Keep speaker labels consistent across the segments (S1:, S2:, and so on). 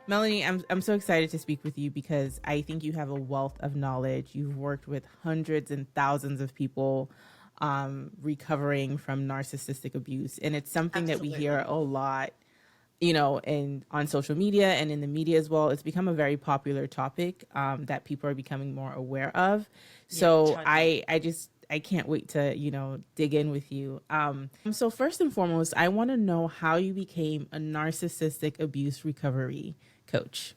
S1: Melanie, I'm so excited to speak with you because I think you have a wealth of knowledge. You've worked with hundreds and thousands of people recovering from narcissistic abuse, and it's something that we hear
S2: Absolutely.
S1: a lot, and on social media and in the media as well. It's become a very popular topic that people are becoming more aware of.
S2: Yeah,
S1: So
S2: totally.
S1: I can't wait to dig in with you. So first and foremost, I want to know how you became a narcissistic abuse recovery coach.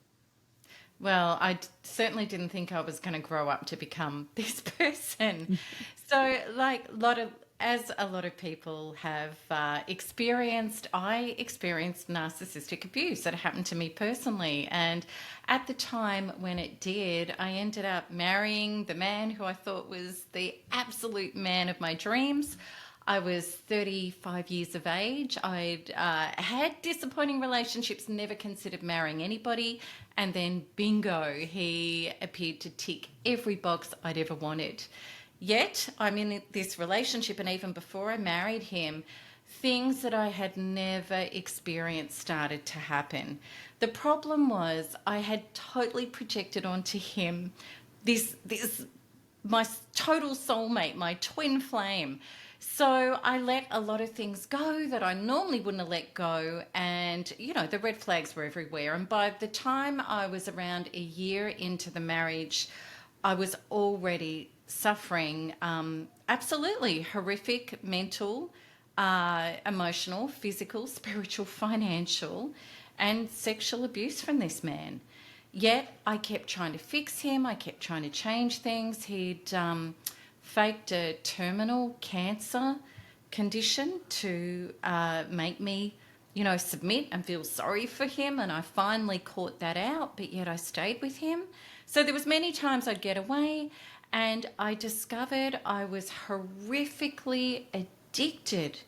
S2: Well, certainly didn't think I was going to grow up to become this person. So, like as a lot of people have experienced, I experienced narcissistic abuse. That happened to me personally, and at the time when it did, I ended up marrying the man who I thought was the absolute man of my dreams. I was 35 years of age. I'd had disappointing relationships, never considered marrying anybody. And then, bingo, he appeared to tick every box I'd ever wanted. Yet, I'm in this relationship, and even before I married him, things that I had never experienced started to happen. The problem was I had totally projected onto him this my total soulmate, my twin flame. So I let a lot of things go that I normally wouldn't have let go. And, the red flags were everywhere. And by the time I was around a year into the marriage, I was already suffering absolutely horrific mental, emotional, physical, spiritual, financial, and sexual abuse from this man. Yet I kept trying to fix him. I kept trying to change things. He'd faked a terminal cancer condition to make me, submit and feel sorry for him. And I finally caught that out, but yet I stayed with him. So there was many times I'd get away, and I discovered I was horrifically addicted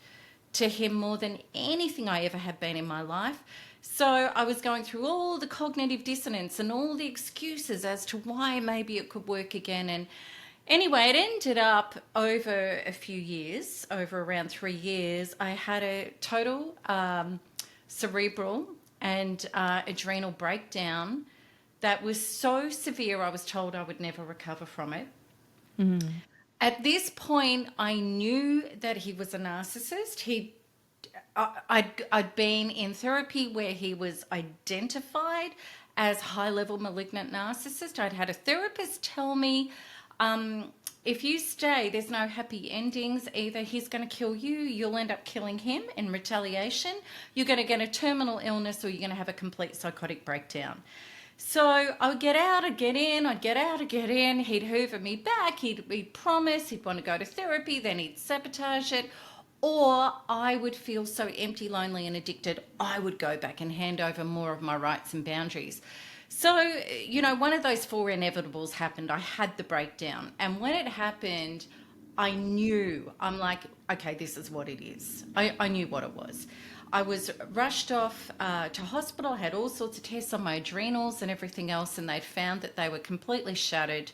S2: to him more than anything I ever had been in my life. So I was going through all the cognitive dissonance and all the excuses as to why maybe it could work again. And anyway, it ended up over a few years, over around 3 years, I had a total cerebral and adrenal breakdown that was so severe I was told I would never recover from it.
S1: Mm-hmm.
S2: At this point, I knew that he was a narcissist. I'd been in therapy where he was identified as high-level malignant narcissist. I'd had a therapist tell me, if you stay, there's no happy endings. Either he's going to kill you, you'll end up killing him in retaliation, you're going to get a terminal illness, or you're going to have a complete psychotic breakdown. So I would get out, I'd get in, I'd get out, I'd get in. He'd hoover me back. He'd promise he'd want to go to therapy, then he'd sabotage it. Or I would feel so empty, lonely, and addicted, I would go back and hand over more of my rights and boundaries. So, one of those four inevitables happened. I had the breakdown. And when it happened, I knew, I'm like, okay, this is what it is. I knew what it was. I was rushed off to hospital. I had all sorts of tests on my adrenals and everything else, and they'd found that they were completely shattered.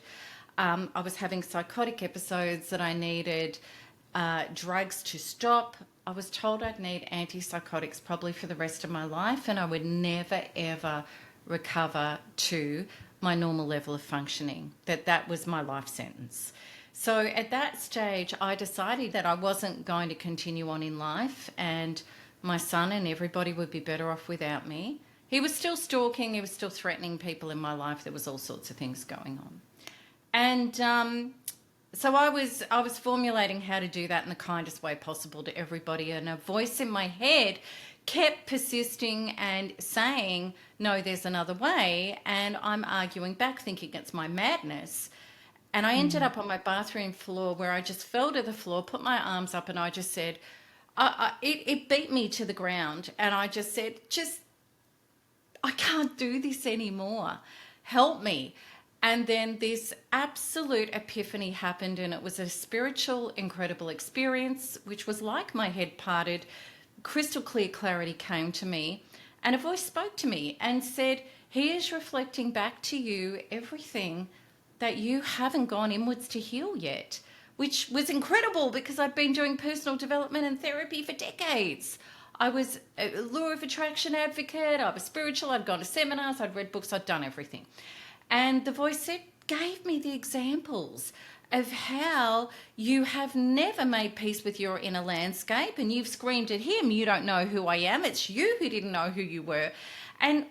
S2: I was having psychotic episodes that I needed drugs to stop. I was told I'd need antipsychotics probably for the rest of my life, and I would never, ever recover to my normal level of functioning, that was my life sentence. So at that stage, I decided that I wasn't going to continue on in life, and my son and everybody would be better off without me. He was still stalking, he was still threatening people in my life. There was all sorts of things going on. And so I was formulating how to do that in the kindest way possible to everybody, and a voice in my head kept persisting and saying, no, there's another way, and I'm arguing back thinking it's my madness. And I ended up on my bathroom floor where I just fell to the floor, put my arms up, and I just said, it beat me to the ground, and I just said, I can't do this anymore. Help me. And then this absolute epiphany happened, and it was a spiritual, incredible experience, which was like my head parted. Crystal clear clarity came to me, and a voice spoke to me and said, he is reflecting back to you everything that you haven't gone inwards to heal yet, which was incredible because I'd been doing personal development and therapy for decades. I was a law of attraction advocate. I was spiritual. I'd gone to seminars. I'd read books. I'd done everything. And the voice gave me the examples of how you have never made peace with your inner landscape, and you've screamed at him, you don't know who I am. It's you who didn't know who you were. And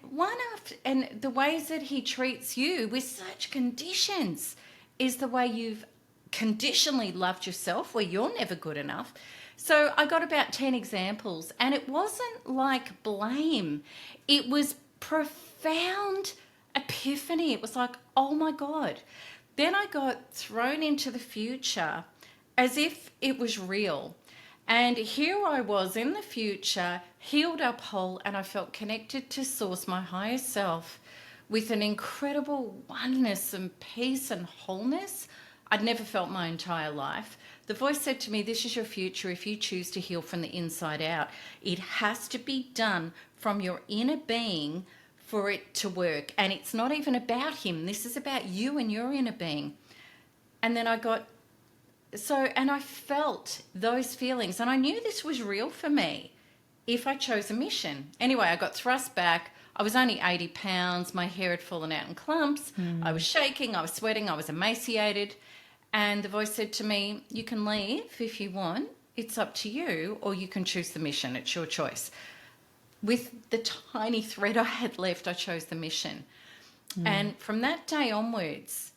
S2: and the ways that he treats you with such conditions is the way you've conditionally loved yourself, where you're never good enough. So I got about 10 examples, and it wasn't like blame. It was profound epiphany. It was like, oh my God. Then I got thrown into the future as if it was real. And here I was in the future, healed up whole, and I felt connected to Source, my higher self, with an incredible oneness and peace and wholeness I'd never felt my entire life. The voice said to me, this is your future if you choose to heal from the inside out. It has to be done from your inner being for it to work. And it's not even about him. This is about you and your inner being. And then I felt those feelings, and I knew this was real for me if I chose a mission. Anyway, I got thrust back. I was only 80 pounds. My hair had fallen out in clumps. I was shaking. I was sweating. I was emaciated. And the voice said to me, you can leave if you want. It's up to you, or you can choose the mission. It's your choice. With the tiny thread I had left, I chose the mission. And from that day onwards,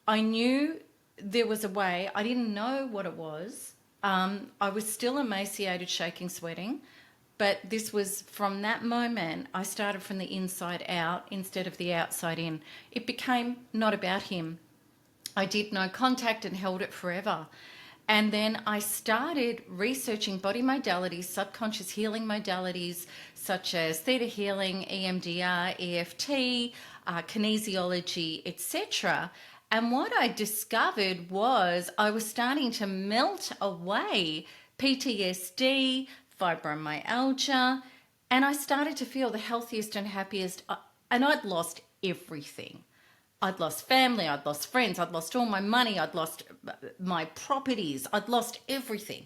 S2: I knew there was a way. I didn't know what it was. I was still emaciated, shaking, sweating. But this was from that moment, I started from the inside out instead of the outside in. It became not about him. I did no contact and held it forever. And then I started researching body modalities, subconscious healing modalities, such as theta healing, EMDR, EFT, kinesiology, etc. And what I discovered was I was starting to melt away PTSD, fibromyalgia, and I started to feel the healthiest and happiest. And I'd lost everything. I'd lost family, I'd lost friends, I'd lost all my money, I'd lost my properties, I'd lost everything.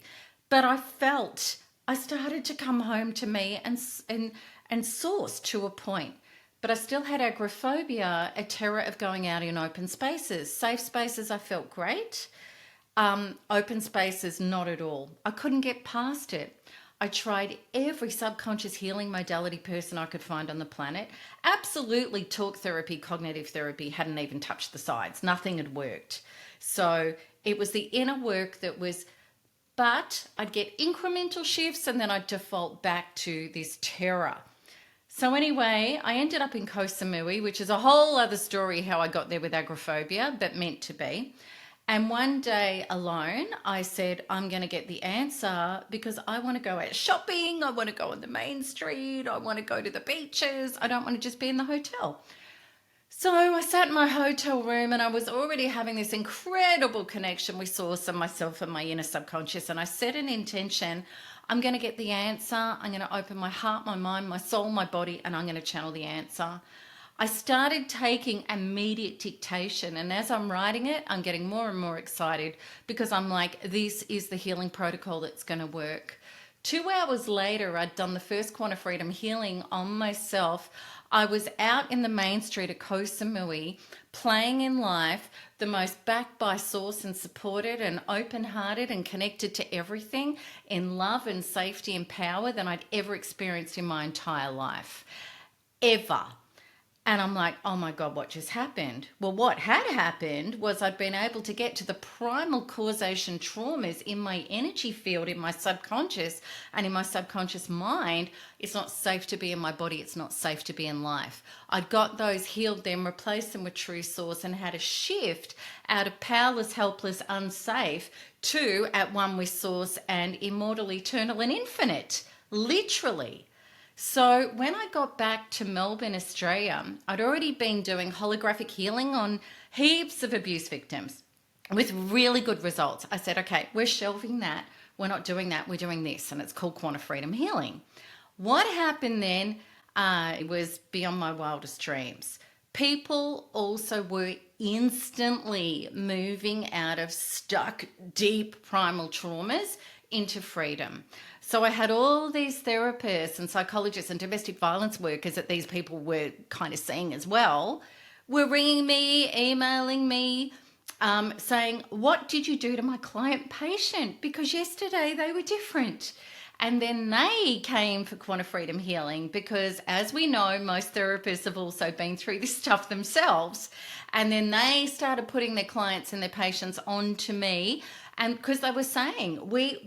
S2: But I started to come home to me and source to a point. But I still had agoraphobia, a terror of going out in open spaces. Safe spaces, I felt great. Open spaces, not at all. I couldn't get past it. I tried every subconscious healing modality person I could find on the planet. Absolutely, talk therapy, cognitive therapy hadn't even touched the sides. Nothing had worked. So it was the inner work that was, but I'd get incremental shifts and then I'd default back to this terror. So anyway, I ended up in Koh Samui, which is a whole other story how I got there with agoraphobia, but meant to be. And one day alone, I said, I'm going to get the answer because I want to go out shopping. I want to go on the main street. I want to go to the beaches. I don't want to just be in the hotel. So I sat in my hotel room and I was already having this incredible connection with Source and myself and my inner subconscious. And I set an intention. I'm going to get the answer. I'm going to open my heart, my mind, my soul, my body, and I'm going to channel the answer. I started taking immediate dictation, and as I'm writing it, I'm getting more and more excited because I'm like, this is the healing protocol that's going to work. 2 hours later, I'd done the first quantum freedom healing on myself. I was out in the main street of Koh Samui, playing in life, the most backed by Source and supported and open-hearted and connected to everything in love and safety and power than I'd ever experienced in my entire life. Ever. And I'm like, oh my God, what just happened? Well, what had happened was I'd been able to get to the primal causation traumas in my energy field, in my subconscious and in my subconscious mind. It's not safe to be in my body. It's not safe to be in life. I'd got those, healed them, replaced them with true Source, and had a shift out of powerless, helpless, unsafe to at one with Source and immortal, eternal and infinite, literally. So when I got back to Melbourne, Australia, I'd already been doing holographic healing on heaps of abuse victims with really good results. I said, okay, we're shelving that. We're not doing that. We're doing this. And it's called quantum freedom healing. What happened then it was beyond my wildest dreams. People also were instantly moving out of stuck, deep primal traumas into freedom. So I had all these therapists and psychologists and domestic violence workers that these people were kind of seeing as well, were ringing me, emailing me, saying, what did you do to my client patient? Because yesterday they were different. And then they came for quantum freedom healing because, as we know, most therapists have also been through this stuff themselves. And then they started putting their clients and their patients onto me. And because they were saying,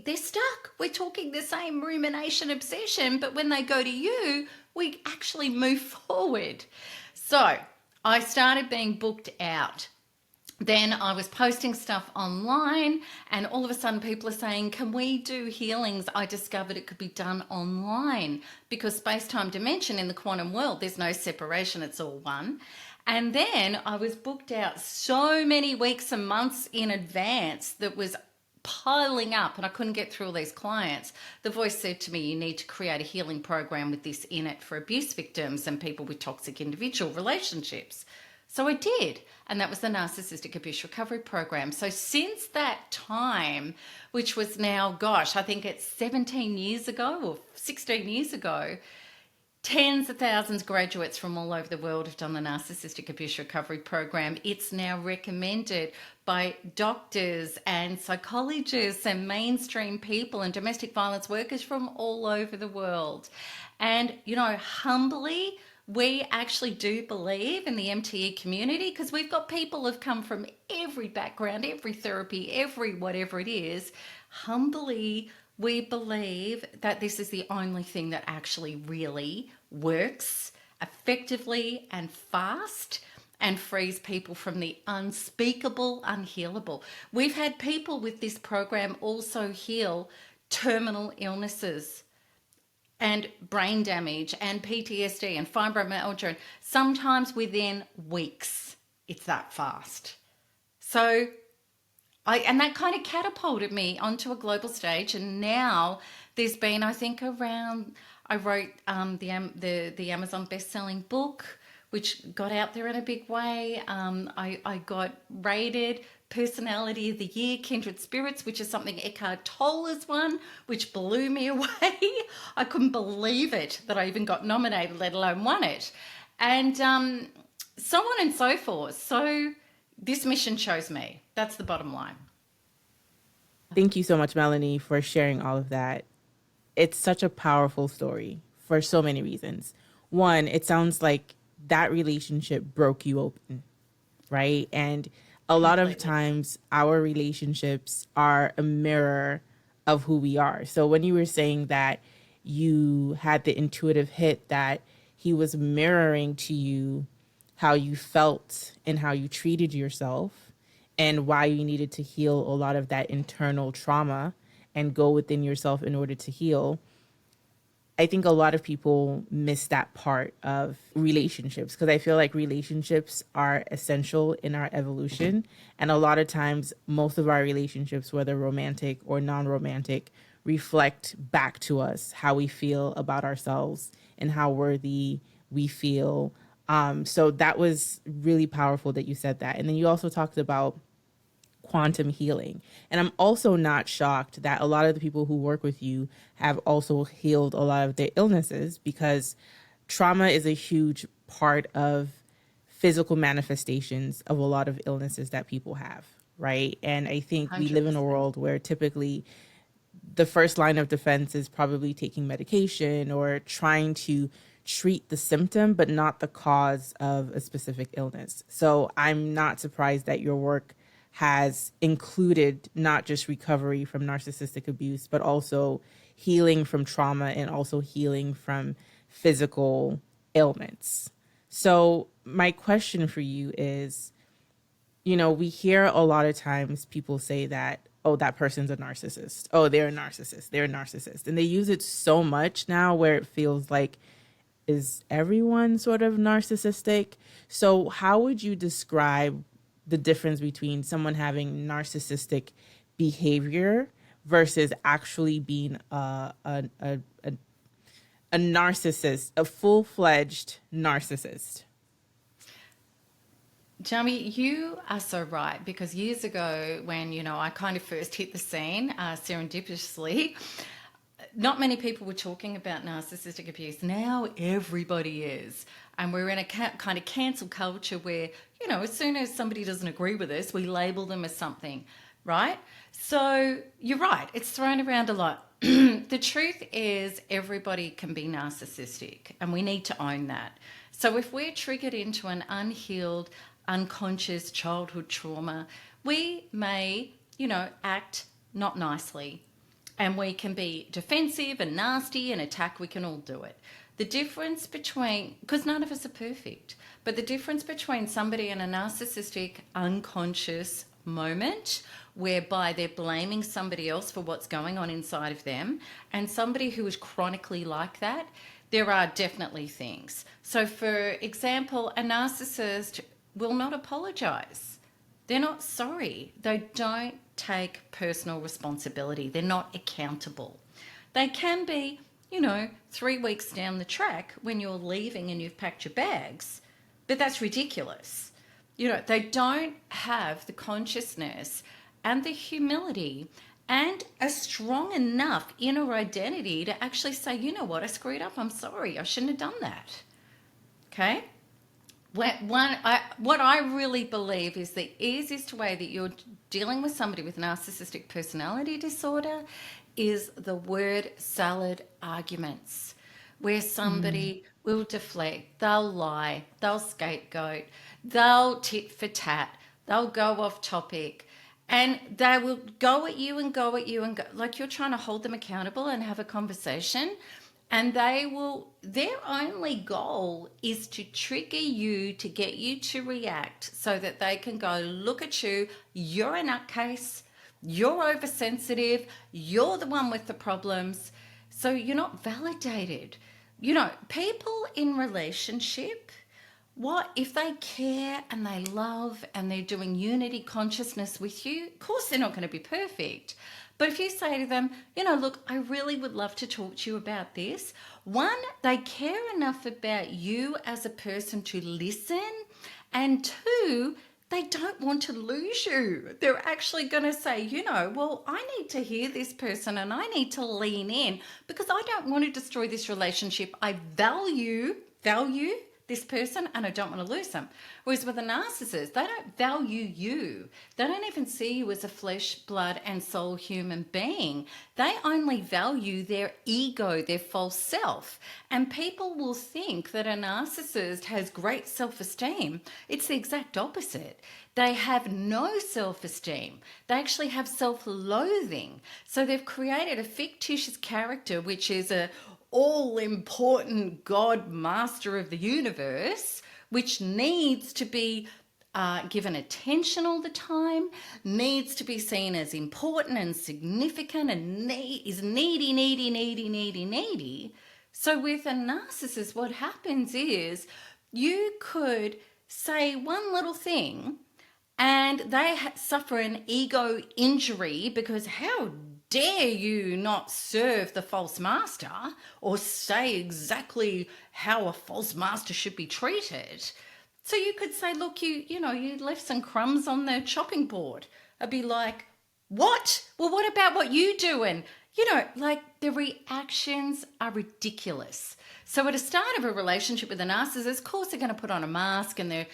S2: they're stuck. We're talking the same rumination obsession, but when they go to you, we actually move forward. So I started being booked out. Then I was posting stuff online, and all of a sudden people are saying, can we do healings? I discovered it could be done online because space-time dimension in the quantum world, there's no separation, it's all one. And then I was booked out so many weeks and months in advance that was piling up, and I couldn't get through all these clients. The voice said to me, you need to create a healing program with this in it for abuse victims and people with toxic individual relationships. So I did, and that was the Narcissistic Abuse Recovery Program. So since that time, which was now, gosh, I think it's 17 years ago or 16 years ago, tens of thousands of graduates from all over the world have done the Narcissistic Abuse Recovery Program. It's now recommended by doctors and psychologists and mainstream people and domestic violence workers from all over the world. And, you know, humbly, we actually do believe in the MTE community because we've got people who've come from every background, every therapy, every whatever it is. Humbly, we believe that this is the only thing that actually really works effectively and fast and frees people from the unspeakable, unhealable. We've had people with this program also heal terminal illnesses and brain damage and PTSD and fibromyalgia, sometimes within weeks. It's that fast. So and that kind of catapulted me onto a global stage. And now there's been, I think, I wrote the Amazon best-selling book, which got out there in a big way. I got rated Personality of the Year, Kindred Spirits, which is something Eckhart Tolle has won, which blew me away. I couldn't believe it that I even got nominated, let alone won it. And so on and so forth. So this mission chose me. That's the bottom line.
S1: Thank you so much, Melanie, for sharing all of that. It's such a powerful story for so many reasons. One, it sounds like that relationship broke you open, right? And a lot of times our relationships are a mirror of who we are. So when you were saying that you had the intuitive hit that he was mirroring to you how you felt and how you treated yourself and why you needed to heal a lot of that internal trauma and go within yourself in order to heal, I think a lot of people miss that part of relationships because I feel like relationships are essential in our evolution. And a lot of times, most of our relationships, whether romantic or non-romantic, reflect back to us how we feel about ourselves and how worthy we feel. So that was really powerful that you said that. And then you also talked about quantum healing. And I'm also not shocked that a lot of the people who work with you have also healed a lot of their illnesses because trauma is a huge part of physical manifestations of a lot of illnesses that people have, right? And I think 100%. We live in a world where typically the first line of defense is probably taking medication or trying to treat the symptom, but not the cause of a specific illness. So I'm not surprised that your work has included not just recovery from narcissistic abuse, but also healing from trauma and also healing from physical ailments. So my question for you is, you know, we hear a lot of times people say that, oh, that person's a narcissist. Oh, they're a narcissist. They're a narcissist. And they use it so much now where it feels like, is everyone sort of narcissistic? So how would you describe the difference between someone having narcissistic behavior versus actually being a narcissist, a full-fledged narcissist?
S2: Jamie, you are so right, because years ago when, I kind of first hit the scene serendipitously, not many people were talking about narcissistic abuse. Now everybody is. And we're in a kind of cancel culture where, as soon as somebody doesn't agree with us, we label them as something, right? So you're right. It's thrown around a lot. The truth is everybody can be narcissistic, and we need to own that. So if we're triggered into an unhealed, unconscious childhood trauma, we may, act not nicely. And we can be defensive and nasty and attack. We can all do it. The difference between, because none of us are perfect, but the difference between somebody in a narcissistic unconscious moment whereby they're blaming somebody else for what's going on inside of them, and somebody who is chronically like that, there are definitely things. So for example, a narcissist will not apologize. They're not sorry. They don't take personal responsibility. They're not accountable. They can be, 3 weeks down the track when you're leaving and you've packed your bags, but that's ridiculous. They don't have the consciousness and the humility and a strong enough inner identity to actually say, you know what, I screwed up. I'm sorry. I shouldn't have done that. Okay? What I really believe is the easiest way that you're dealing with somebody with narcissistic personality disorder is the word salad arguments, where somebody will deflect, they'll lie, they'll scapegoat, they'll tit for tat, they'll go off topic, and they will go at you and go at you and go, like you're trying to hold them accountable and have a conversation. And their only goal is to trigger you, to get you to react so that they can go, look at you, you're a nutcase, you're oversensitive, you're the one with the problems. So you're not validated. People in relationship, what if they care and they love and they're doing unity consciousness with you? Of course, they're not going to be perfect. But if you say to them, look, I really would love to talk to you about this. One, they care enough about you as a person to listen. And two, they don't want to lose you. They're actually going to say, well, I need to hear this person and I need to lean in because I don't want to destroy this relationship. I value this person and I don't want to lose them. Whereas with a narcissist, they don't value you. They don't even see you as a flesh, blood and soul human being. They only value their ego, their false self. And people will think that a narcissist has great self-esteem. It's the exact opposite. They have no self-esteem. They actually have self-loathing. So they've created a fictitious character, which is a all-important God master of the universe, which needs to be given attention all the time, needs to be seen as important and significant, and is needy. So with a narcissist, what happens is you could say one little thing and they suffer an ego injury because how dare you not serve the false master or say exactly how a false master should be treated. So you could say, look, you left some crumbs on the chopping board. I'd be like, what? Well, what about what you do? And, the reactions are ridiculous. So at the start of a relationship with a narcissist, of course, they're going to put on a mask and they're,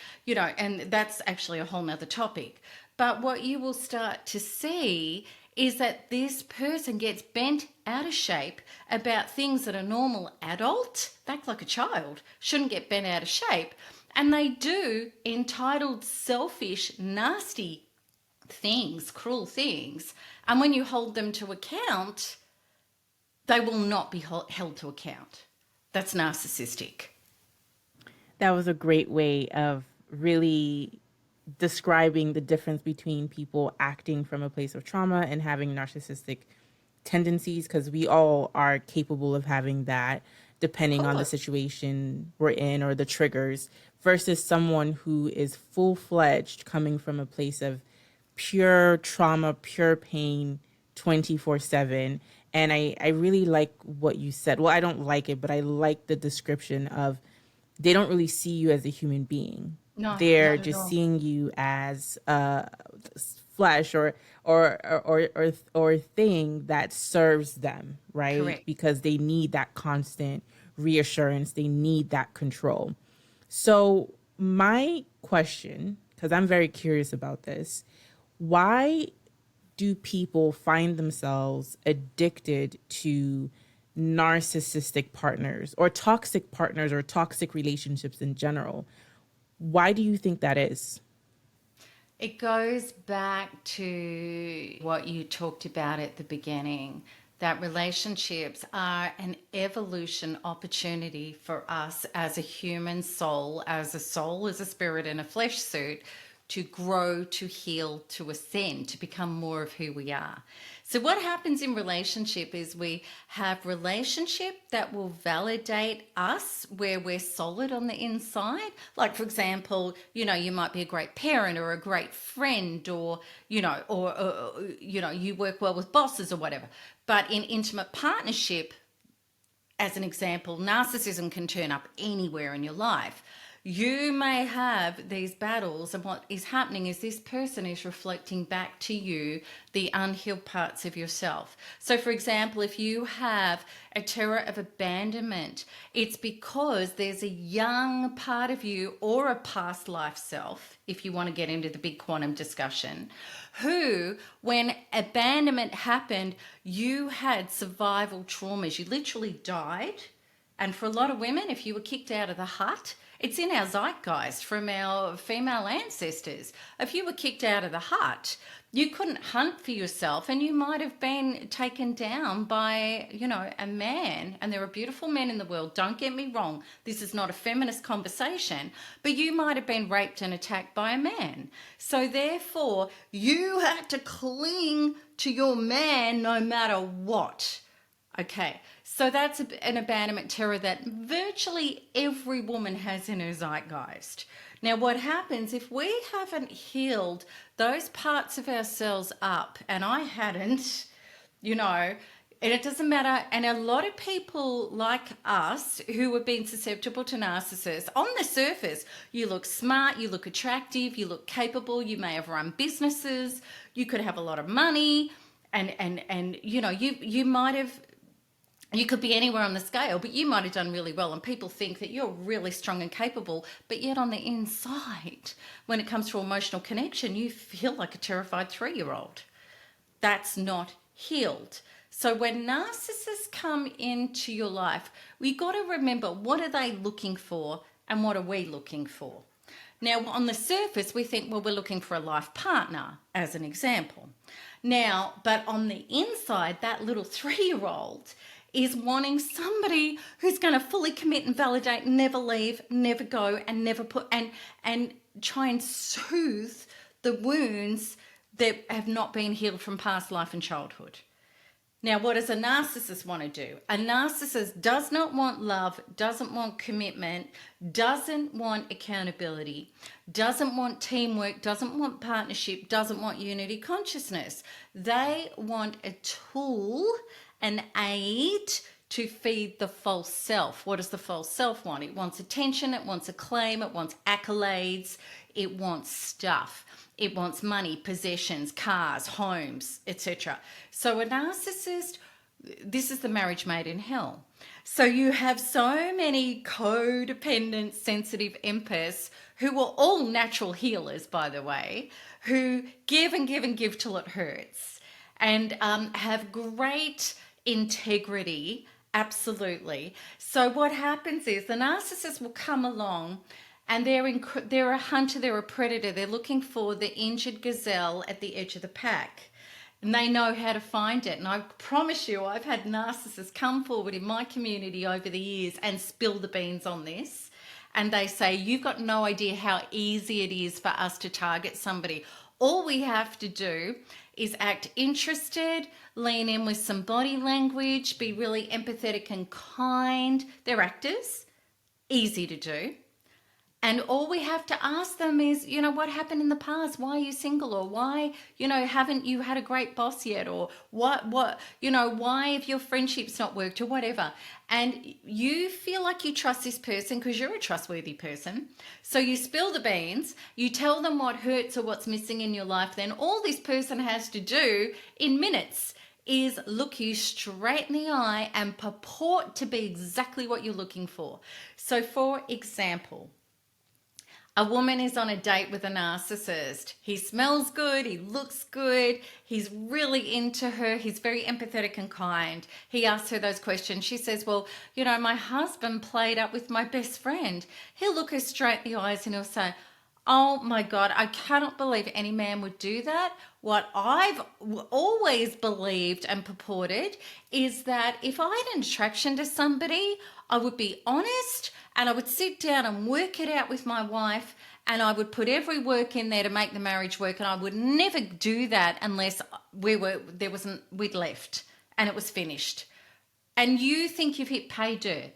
S2: and that's actually a whole nother topic. But what you will start to see is that this person gets bent out of shape about things that a normal adult, act like a child, shouldn't get bent out of shape. And they do entitled, selfish, nasty things, cruel things. And when you hold them to account, they will not be held to account. That's narcissistic.
S1: That was a great way of really describing the difference between people acting from a place of trauma and having narcissistic tendencies, because we all are capable of having that depending on the situation we're in or the triggers, versus someone who is full-fledged coming from a place of pure trauma, pure pain, 24/7. And I really like what you said. Well, I don't like it, but I like the description of they don't really see you as a human being.
S2: No,
S1: they're
S2: not at
S1: just
S2: all.
S1: seeing you as flesh or thing that serves them, right?
S2: Correct.
S1: Because they need that constant reassurance, they need that control. So my question, because I'm very curious about this, why do people find themselves addicted to narcissistic partners or toxic relationships in general? Why do you think that is?
S2: It goes back to what you talked about at the beginning, that relationships are an evolution opportunity for us as a human soul, as a spirit in a flesh suit, to grow, to heal, to ascend, to become more of who we are. So what happens in relationship is we have relationship that will validate us where we're solid on the inside. Like, for example, you might be a great parent or a great friend, or you work well with bosses or whatever. But in intimate partnership, as an example, narcissism can turn up anywhere in your life. You may have these battles, and what is happening is this person is reflecting back to you the unhealed parts of yourself. So, for example, if you have a terror of abandonment, it's because there's a young part of you or a past life self, if you want to get into the big quantum discussion, who, when abandonment happened, you had survival traumas. You literally died. And for a lot of women, if you were kicked out of the hut, it's in our zeitgeist from our female ancestors. If you were kicked out of the hut, you couldn't hunt for yourself, and you might have been taken down by, a man. And there are beautiful men in the world, don't get me wrong. This is not a feminist conversation, but you might have been raped and attacked by a man. So therefore, you had to cling to your man no matter what. Okay, so that's an abandonment terror that virtually every woman has in her zeitgeist. Now, what happens if we haven't healed those parts of ourselves up, and I hadn't, and it doesn't matter, and a lot of people like us who have been susceptible to narcissists, on the surface, you look smart, you look attractive, you look capable, you may have run businesses, you could have a lot of money, and you might have. You could be anywhere on the scale, but you might have done really well, and people think that you're really strong and capable, but yet on the inside, when it comes to emotional connection, you feel like a terrified 3-year-old. That's not healed. So when narcissists come into your life, we got to remember, what are they looking for and what are we looking for? Now, on the surface, we think, well, we're looking for a life partner, as an example. Now, but on the inside, that little 3-year-old is wanting somebody who's going to fully commit and validate, never leave, never go, and never and try and soothe the wounds that have not been healed from past life and childhood. Now, what does a narcissist want to do? A narcissist does not want love, doesn't want commitment, doesn't want accountability, doesn't want teamwork, doesn't want partnership, doesn't want unity consciousness. They want a tool, an aid to feed the false self. What does the false self want? It wants attention, it wants acclaim, it wants accolades, it wants stuff. It wants money, possessions, cars, homes, etc. So a narcissist, this is the marriage made in hell. So you have so many codependent, sensitive empaths who are all natural healers, by the way, who give and give and give till it hurts, and have great integrity, absolutely. So what happens is the narcissist will come along, and they're a hunter, they're a predator. They're looking for the injured gazelle at the edge of the pack. And they know how to find it. And I promise you, I've had narcissists come forward in my community over the years and spill the beans on this. And they say, you've got no idea how easy it is for us to target somebody. All we have to do is act interested, lean in with some body language, be really empathetic and kind. They're actors, easy to do. And all we have to ask them is, what happened in the past? Why are you single? Or why, haven't you had a great boss yet? Or why have your friendships not worked or whatever? And you feel like you trust this person because you're a trustworthy person. So you spill the beans, you tell them what hurts or what's missing in your life. Then all this person has to do in minutes is look you straight in the eye and purport to be exactly what you're looking for. So for example, a woman is on a date with a narcissist. He smells good, he looks good, he's really into her, he's very empathetic and kind. He asks her those questions. She says, well, my husband played up with my best friend. He'll look her straight in the eyes and he'll say, oh my God, I cannot believe any man would do that. What I've always believed and purported is that if I had an attraction to somebody, I would be honest and I would sit down and work it out with my wife and I would put every work in there to make the marriage work, and I would never do that unless we'd left and it was finished. And you think you've hit pay dirt.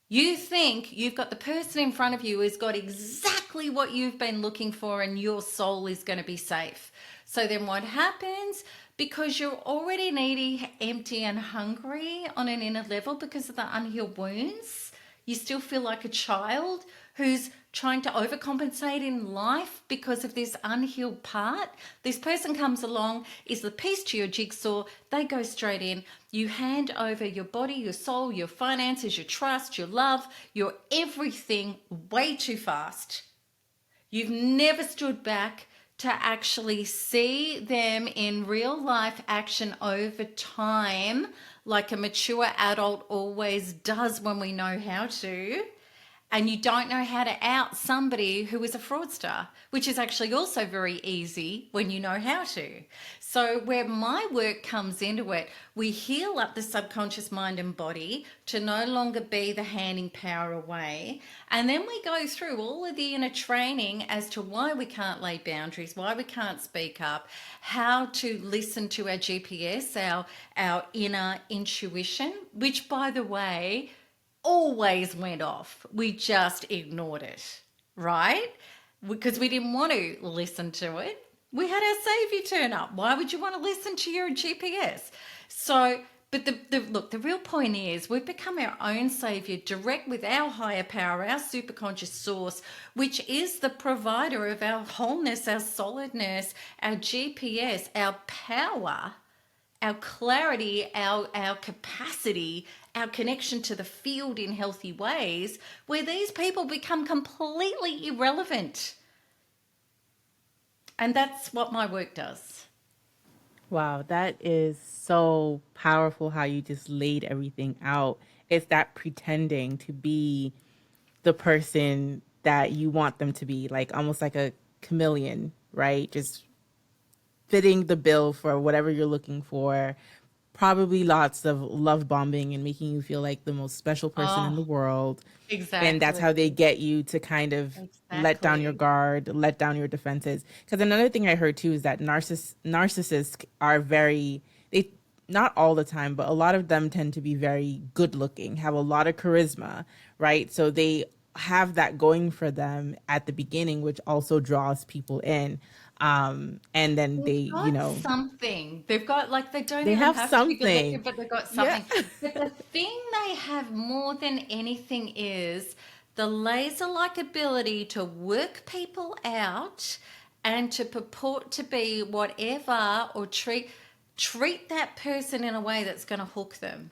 S2: You think you've got the person in front of you who's got exactly what you've been looking for and your soul is going to be safe. So then what happens? Because you're already needy, empty and hungry on an inner level because of the unhealed wounds, you still feel like a child who's trying to overcompensate in life because of this unhealed part. This person comes along, is the piece to your jigsaw, they go straight in. You hand over your body, your soul, your finances, your trust, your love, your everything way too fast. You've never stood back to actually see them in real life action over time, like a mature adult always does when we know how to. And you don't know how to out somebody who is a fraudster, which is actually also very easy when you know how to. So where my work comes into it, we heal up the subconscious mind and body to no longer be the handing power away. And then we go through all of the inner training as to why we can't lay boundaries, why we can't speak up, how to listen to our GPS, our inner intuition, which, by the way, always went off. We just ignored it, right? Because we didn't want to listen to it. We had our savior turn up. Why would you want to listen to your GPS? So, but the real point is we've become our own savior, direct with our higher power, our superconscious source, which is the provider of our wholeness, our solidness, our GPS, our power, our clarity, our capacity, our connection to the field in healthy ways, where these people become completely irrelevant. And that's what my work does.
S1: Wow, that is so powerful how you just laid everything out. It's that pretending to be the person that you want them to be, like almost like a chameleon, right? Just fitting the bill for whatever you're looking for. Probably lots of love bombing and making you feel like the most special person in the world.
S2: Exactly.
S1: And that's how they get you to kind of let down your guard, let down your defenses. Because another thing I heard too is that narcissists are not all the time, but a lot of them tend to be very good looking, have a lot of charisma, right? So they have that going for them at the beginning, which also draws people in. And then
S2: They've got something. They've got, like, they don't
S1: they
S2: even
S1: have
S2: have to be good
S1: something.
S2: looking, but they've got
S1: Yeah.
S2: something. But the thing they have more than anything is the laser-like ability to work people out and to purport to be whatever, or treat that person in a way that's going to hook them,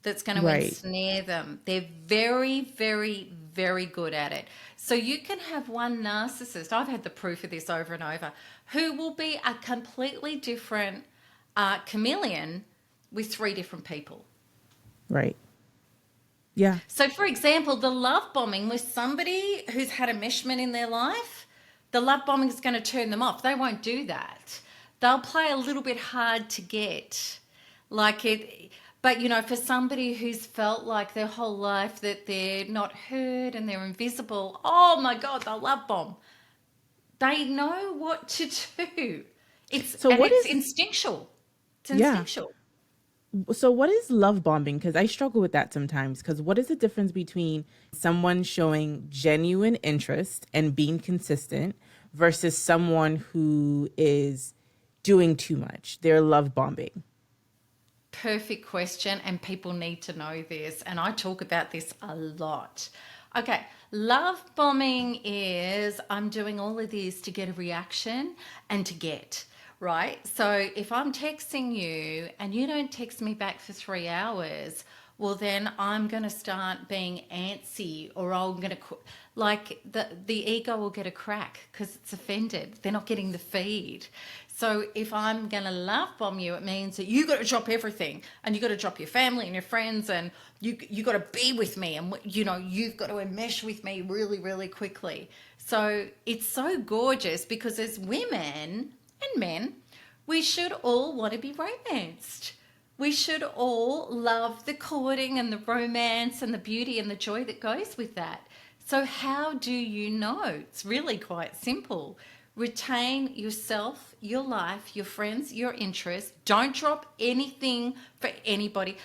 S2: that's going to
S1: Right.
S2: ensnare them. They're very, very, very good at it. So you can have one narcissist, I've had the proof of this over and over, who will be a completely different chameleon with 3 different people.
S1: Right. Yeah.
S2: So, for example, the love bombing with somebody who's had enmeshment in their life, the love bombing is going to turn them off. They won't do that. They'll play a little bit hard to get. But, for somebody who's felt like their whole life that they're not heard and they're invisible, oh my God, they'll love bomb. They know what to do. It's instinctual. It's instinctual.
S1: Yeah.
S2: So, what is the difference between a narcissist and a chameleon? It's the same. It's the same.
S1: So what is,
S2: It's instinctual.
S1: yeah. So what is love bombing? Because I struggle with that sometimes. Because what is the difference between someone showing genuine interest and being consistent versus someone who is doing too much? They're love bombing.
S2: Perfect question, and people need to know this, and I talk about this a lot. Okay, love bombing is I'm doing all of this to get a reaction and to get, right? So if I'm texting you and you don't text me back for 3 hours, well then I'm going to start being antsy, or I'm going to like the ego will get a crack because it's offended. They're not getting the feed. So if I'm going to love bomb you, it means that you got to drop everything, and you got to drop your family and your friends, and you got to be with me, and you've got to enmesh with me really, really quickly. So it's so gorgeous because as women and men, we should all want to be romanced. We should all love the courting and the romance and the beauty and the joy that goes with that. So how do you know? It's really quite simple. Retain yourself, your life, your friends, your interests. Don't drop anything for anybody.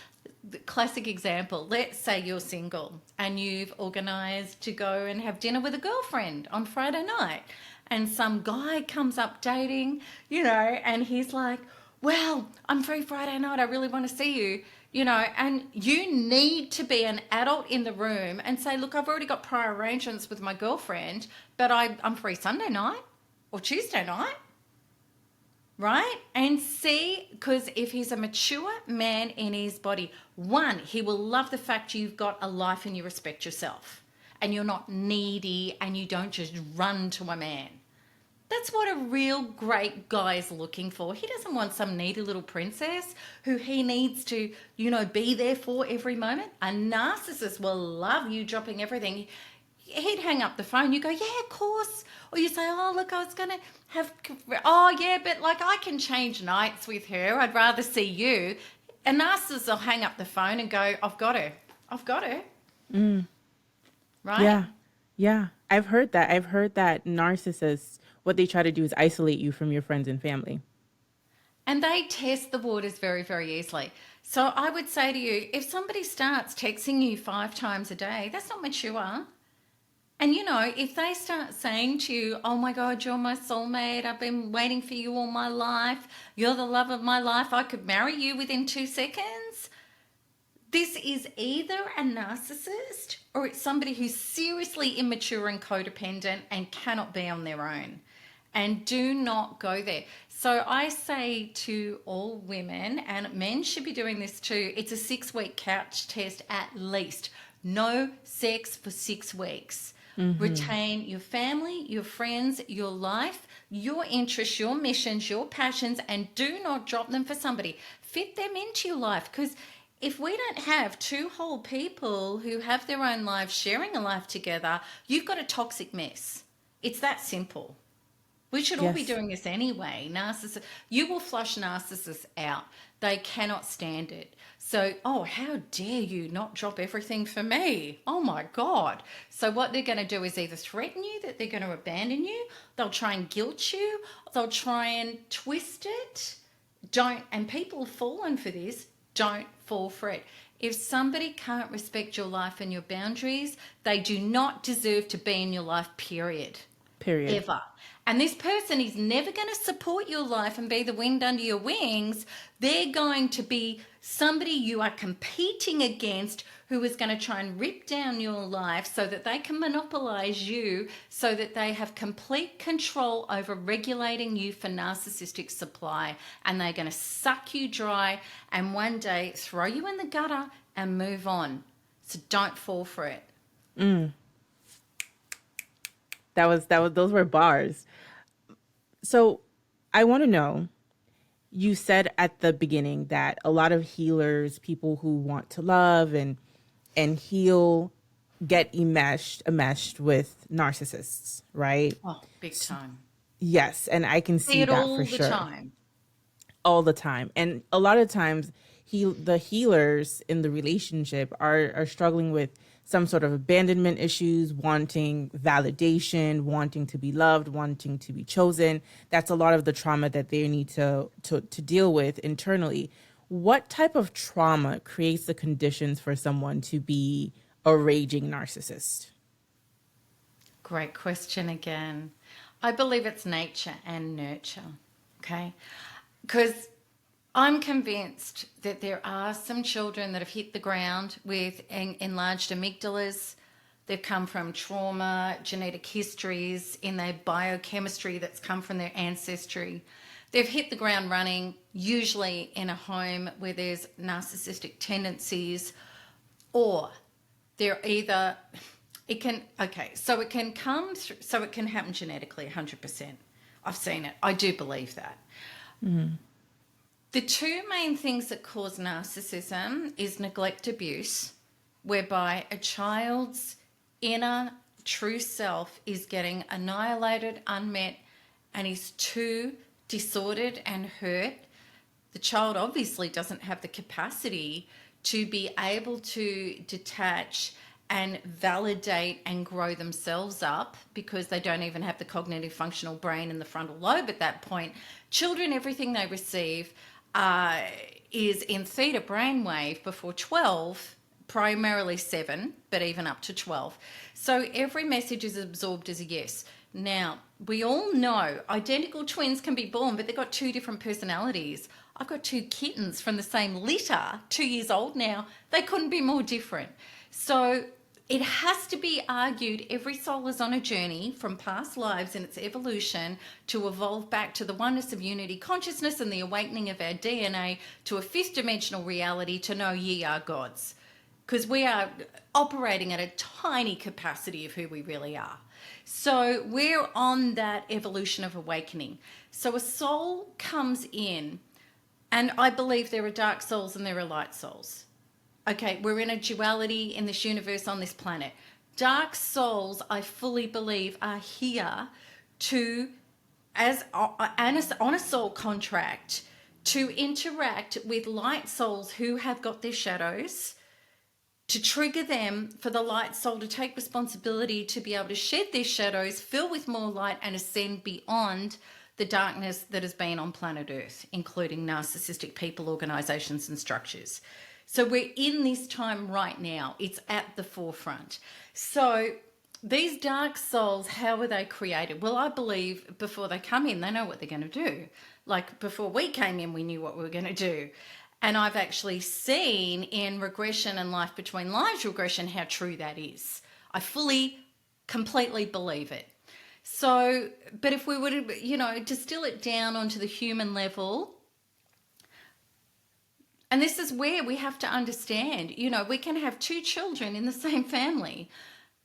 S2: The classic example, let's say you're single and you've organised to go and have dinner with a girlfriend on Friday night, and some guy comes up dating, and he's like, well, I'm free Friday night, I really want to see you. And you need to be an adult in the room and say, look, I've already got prior arrangements with my girlfriend, but I'm free Sunday night or Tuesday night, right? And see, because if he's a mature man in his body, one, he will love the fact you've got a life and you respect yourself and you're not needy and you don't just run to a man. That's what a real great guy is looking for. He doesn't want some needy little princess who he needs to, be there for every moment. A narcissist will love you dropping everything. He'd hang up the phone. You go, yeah, of course. Or you say, oh, look, I was going to have, oh, yeah, but like I can change nights with her. I'd rather see you. A narcissist will hang up the phone and go, I've got her. I've got her. Right?
S1: Yeah. Yeah. I've heard that. Narcissists, what they try to do is isolate you from your friends and family.
S2: And they test the waters very, very easily. So I would say to you, if somebody starts texting you 5 times a day, that's not mature. And, if they start saying to you, oh, my God, you're my soulmate. I've been waiting for you all my life. You're the love of my life. I could marry you within 2 seconds. This is either a narcissist or it's somebody who's seriously immature and codependent and cannot be on their own. And do not go there. So I say to all women, and men should be doing this too, it's a 6-week couch test at least. No sex for 6 weeks. Mm-hmm. Retain your family, your friends, your life, your interests, your missions, your passions, and do not drop them for somebody. Fit them into your life, because if we don't have 2 whole people who have their own lives sharing a life together, you've got a toxic mess. It's that simple. We should all be doing this anyway. You will flush narcissists out. They cannot stand it. So, oh, how dare you not drop everything for me? Oh my God. So what they're going to do is either threaten you that they're going to abandon you. They'll try and guilt you. They'll try and twist it. And people have fallen for this. Don't fall for it. If somebody can't respect your life and your boundaries, they do not deserve to be in your life, period. Ever. And this person is never going to support your life and be the wind under your wings. They're going to be somebody you are competing against who is going to try and rip down your life so that they can monopolize you, so that they have complete control over regulating you for narcissistic supply. And they're going to suck you dry and one day throw you in the gutter and move on. So don't fall for it.
S1: Those were bars. So I want to know, you said at the beginning that a lot of healers, people who want to love and heal, get enmeshed with narcissists, right?
S2: Oh, big time.
S1: Yes. And I can see that for sure. All the time. And a lot of times the healers in the relationship are struggling with some sort of abandonment issues, wanting validation, wanting to be loved, wanting to be chosen. That's a lot of the trauma that they need to deal with internally. what type of trauma creates the conditions for someone to be a raging narcissist?
S2: Great question again. I believe it's nature and nurture, okay? Because I'm convinced that there are some children that have hit the ground with enlarged amygdalas. They've come from trauma, genetic histories in their biochemistry that's come from their ancestry. They've hit the ground running, usually in a home where there's narcissistic tendencies, or they're either, it can happen genetically 100%. I've seen it. I do believe that.
S1: Mm-hmm.
S2: The two main things that cause narcissism is neglect abuse, whereby a child's inner true self is getting annihilated, unmet, and is too disordered and hurt. The child obviously doesn't have the capacity to be able to detach and validate and grow themselves up because they don't even have the cognitive functional brain in the frontal lobe at that point. Children, everything they receive is in theta brainwave before 12, primarily 7, but even up to 12. So every message is absorbed as a yes. Now, we all know identical twins can be born, but they've got two different personalities. I've got two kittens from the same litter, 2 years old now. They couldn't be more different. So it has to be argued every soul is on a journey from past lives in its evolution to evolve back to the oneness of unity consciousness and the awakening of our DNA to a fifth dimensional reality to know ye are gods. Because we are operating at a tiny capacity of who we really are. So we're on that evolution of awakening. So a soul comes in, and I believe there are dark souls and there are light souls. Okay, we're in a duality in this universe on this planet. Dark souls, I fully believe, are here to, on a soul contract, to interact with light souls who have got their shadows, to trigger them for the light soul to take responsibility to be able to shed their shadows, fill with more light, and ascend beyond the darkness that has been on planet Earth, including narcissistic people, organizations, and structures. So we're in this time right now. It's at the forefront. So these dark souls, how were they created? Well, I believe before they come in, they know what they're going to do. Like before we came in, we knew what we were going to do. And I've actually seen in regression and life between lives regression how true that is. I fully, completely believe it. So, but if we were to, distill it down onto the human level, and this is where we have to understand, we can have two children in the same family,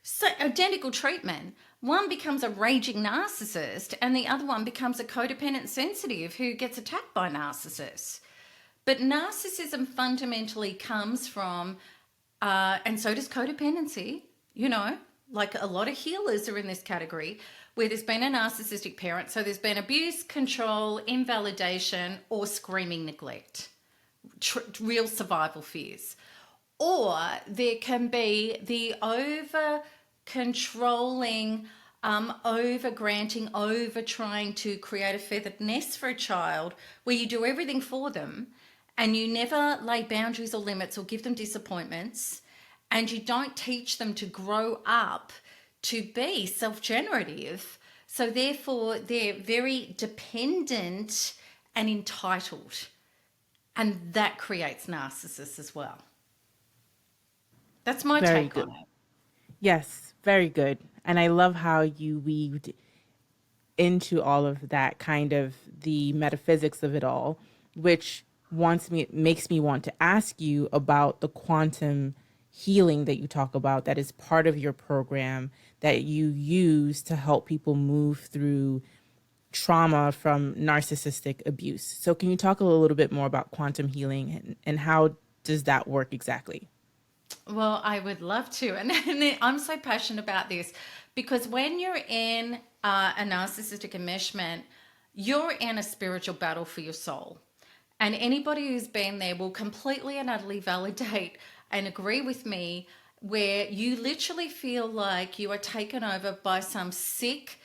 S2: so identical treatment. One becomes a raging narcissist and the other one becomes a codependent sensitive who gets attacked by narcissists. But narcissism fundamentally comes from, and so does codependency, like a lot of healers are in this category, where there's been a narcissistic parent. So there's been abuse, control, invalidation, or screaming neglect, real survival fears. Or there can be the over-controlling, over-granting, over-trying to create a feathered nest for a child where you do everything for them and you never lay boundaries or limits or give them disappointments, and you don't teach them to grow up to be self-generative. So therefore, they're very dependent and entitled. And that creates narcissists as well. That's my take on it.
S1: Yes, very good. And I love how you weaved into all of that, kind of the metaphysics of it all, which makes me want to ask you about the quantum healing that you talk about, that is part of your program that you use to help people move through trauma from narcissistic abuse. So can you talk a little bit more about quantum healing and how does that work exactly?
S2: Well, I would love to. And I'm so passionate about this because when you're in a narcissistic enmeshment, you're in a spiritual battle for your soul. And anybody who's been there will completely and utterly validate and agree with me, where you literally feel like you are taken over by some sick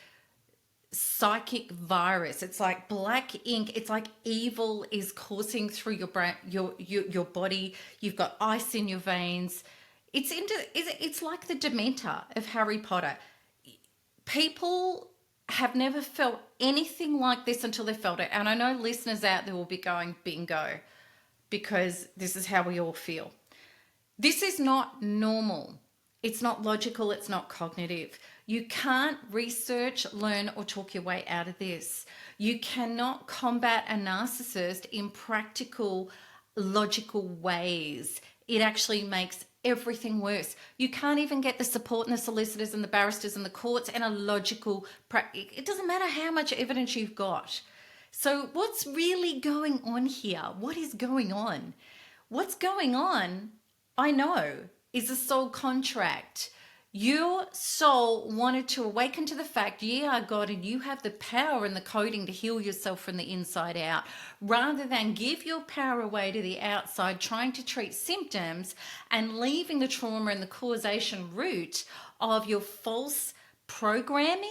S2: psychic virus. It's like black ink. It's like evil is coursing through your brain, your body. You've got ice in your veins. It's like the Dementor of Harry Potter. People have never felt anything like this until they felt it. And I know listeners out there will be going bingo, because this is how we all feel. This is not normal. It's not logical. It's not cognitive. You can't research, learn, or talk your way out of this. You cannot combat a narcissist in practical, logical ways. It actually makes everything worse. You can't even get the support and the solicitors and the barristers and the courts and a logical, it doesn't matter how much evidence you've got. So what's really going on here? What is going on? What's going on, I know, is a soul contract. Your soul wanted to awaken to the fact ye are God and you have the power and the coding to heal yourself from the inside out, rather than give your power away to the outside, trying to treat symptoms and leaving the trauma and the causation root of your false programming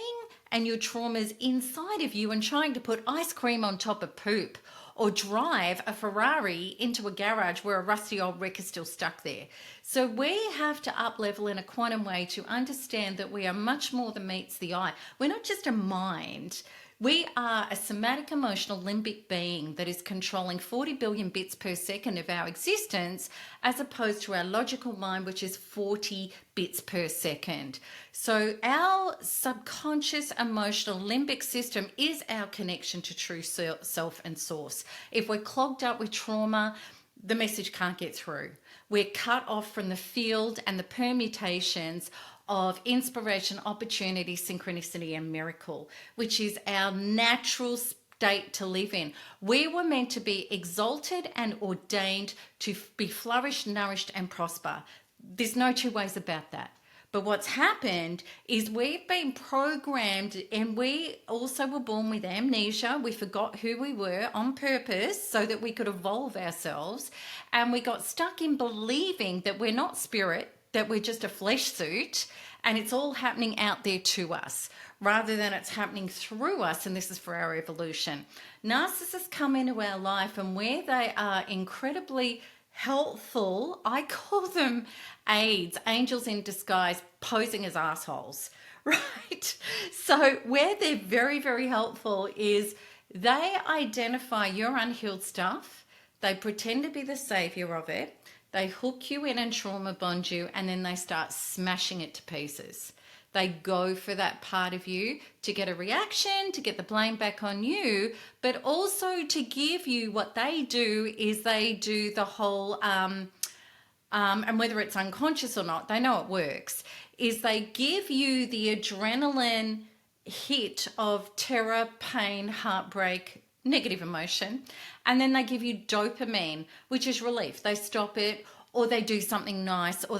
S2: and your traumas inside of you, and trying to put ice cream on top of poop, or drive a Ferrari into a garage where a rusty old wreck is still stuck there. So we have to up level in a quantum way to understand that we are much more than meets the eye. We're not just a mind. We are a somatic, emotional, limbic being that is controlling 40 billion bits per second of our existence, as opposed to our logical mind, which is 40 bits per second. So our subconscious, emotional, limbic system is our connection to true self and source. If we're clogged up with trauma, the message can't get through. We're cut off from the field and the permutations of inspiration, opportunity, synchronicity, and miracle, which is our natural state to live in. We were meant to be exalted and ordained to be flourished, nourished, and prosper. There's no two ways about that. But what's happened is we've been programmed, and we also were born with amnesia. We forgot who we were on purpose so that we could evolve ourselves. And we got stuck in believing that we're not spirit, that we're just a flesh suit, and it's all happening out there to us, rather than it's happening through us, and this is for our evolution. Narcissists come into our life, and where they are incredibly helpful, I call them aids, angels in disguise, posing as assholes, right? So where they're very, very helpful is they identify your unhealed stuff, they pretend to be the savior of it, they hook you in and trauma bond you, and then they start smashing it to pieces. They go for that part of you to get a reaction, to get the blame back on you, but also to give you what they do is they do the whole, and whether it's unconscious or not, they know it works, is they give you the adrenaline hit of terror, pain, heartbreak, negative emotion, and then they give you dopamine, which is relief. They stop it, or they do something nice, or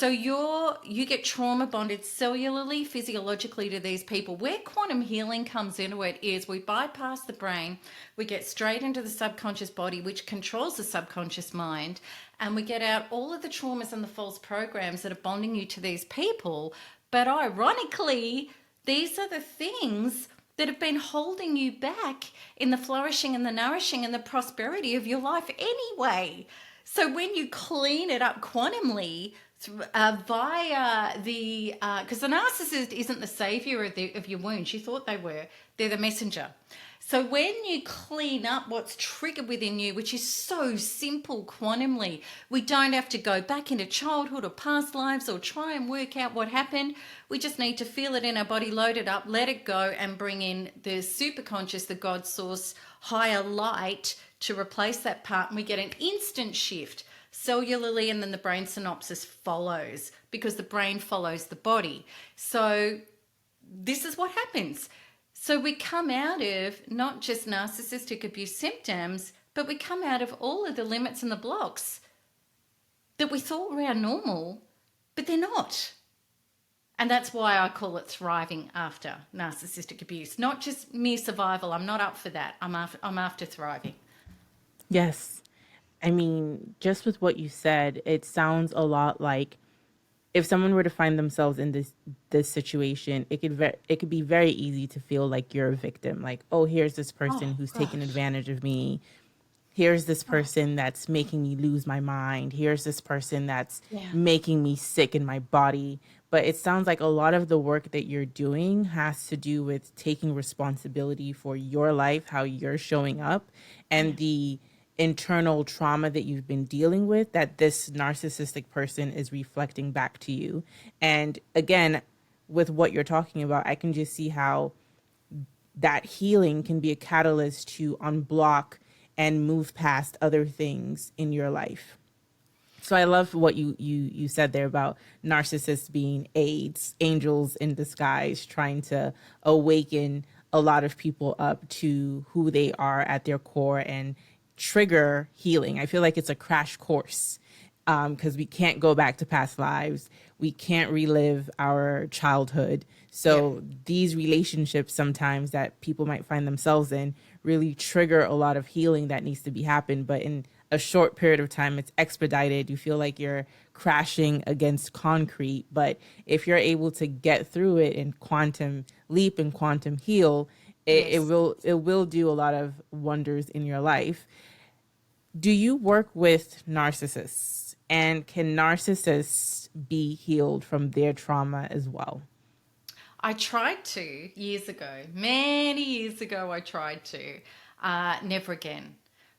S2: you get trauma bonded cellularly, physiologically to these people. Where quantum healing comes into it is we bypass the brain, we get straight into the subconscious body, which controls the subconscious mind, and we get out all of the traumas and the false programs that are bonding you to these people. But ironically, these are the things that have been holding you back in the flourishing and the nourishing and the prosperity of your life anyway. So when you clean it up quantumly via the, because the narcissist isn't the savior of your wounds. You thought they were. They're the messenger. So when you clean up what's triggered within you, which is so simple quantumly, we don't have to go back into childhood or past lives or try and work out what happened. We just need to feel it in our body, load it up, let it go, and bring in the superconscious, the God source, higher light to replace that part, and we get an instant shift cellularly, and then the brain synopsis follows because the brain follows the body. So this is what happens. So we come out of not just narcissistic abuse symptoms, but we come out of all of the limits and the blocks that we thought were our normal, but they're not. And that's why I call it thriving after narcissistic abuse, not just mere survival. I'm not up for that. I'm after thriving.
S1: Yes. I mean, just with what you said, it sounds a lot like if someone were to find themselves in this situation, it could be very easy to feel like you're a victim. Like, oh, here's this person
S2: Oh
S1: who's taking
S2: gosh.
S1: advantage of me. Here's this
S2: Oh,
S1: person that's making me lose my mind. Here's this person that's
S2: yeah.
S1: making me sick in my body. But it sounds like a lot of the work that you're doing has to do with taking responsibility for your life, how you're showing up,
S2: Yeah.
S1: and the internal trauma that you've been dealing with that this narcissistic person is reflecting back to you. And again, with what you're talking about, I can just see how that healing can be a catalyst to unblock and move past other things in your life. So I love what you said there about narcissists being aids, angels in disguise, trying to awaken a lot of people up to who they are at their core and trigger healing. I feel like it's a crash course because we can't go back to past lives. We can't relive our childhood.
S2: Yep.
S1: So these relationships sometimes that people might find themselves in really trigger a lot of healing that needs to be happened. But in a short period of time, it's expedited. You feel like you're crashing against concrete. But if you're able to get through it and quantum leap and quantum heal,
S2: Yes.
S1: it will do a lot of wonders in your life. Do you work with narcissists? And can narcissists be healed from their trauma as well?
S2: I tried to years ago, many years ago, I tried to. Never again.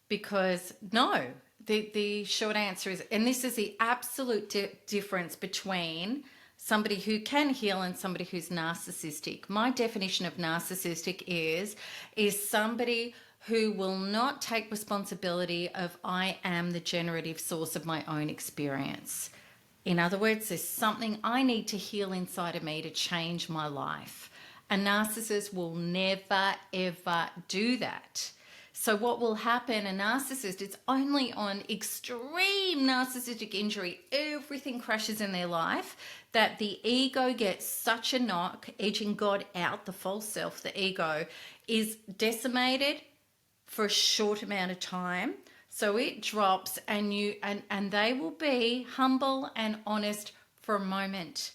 S2: Because no, the short answer is, and this is the absolute difference between somebody who can heal and somebody who's narcissistic. My definition of narcissistic is somebody who will not take responsibility of I am the generative source of my own experience. In other words, there's something I need to heal inside of me to change my life. A narcissist will never, ever do that. So what will happen, a narcissist, it's only on extreme narcissistic injury, everything crashes in their life, that the ego gets such a knock, edging God out, the false self, the ego, is decimated for a short amount of time. So it drops and they will be humble and honest for a moment.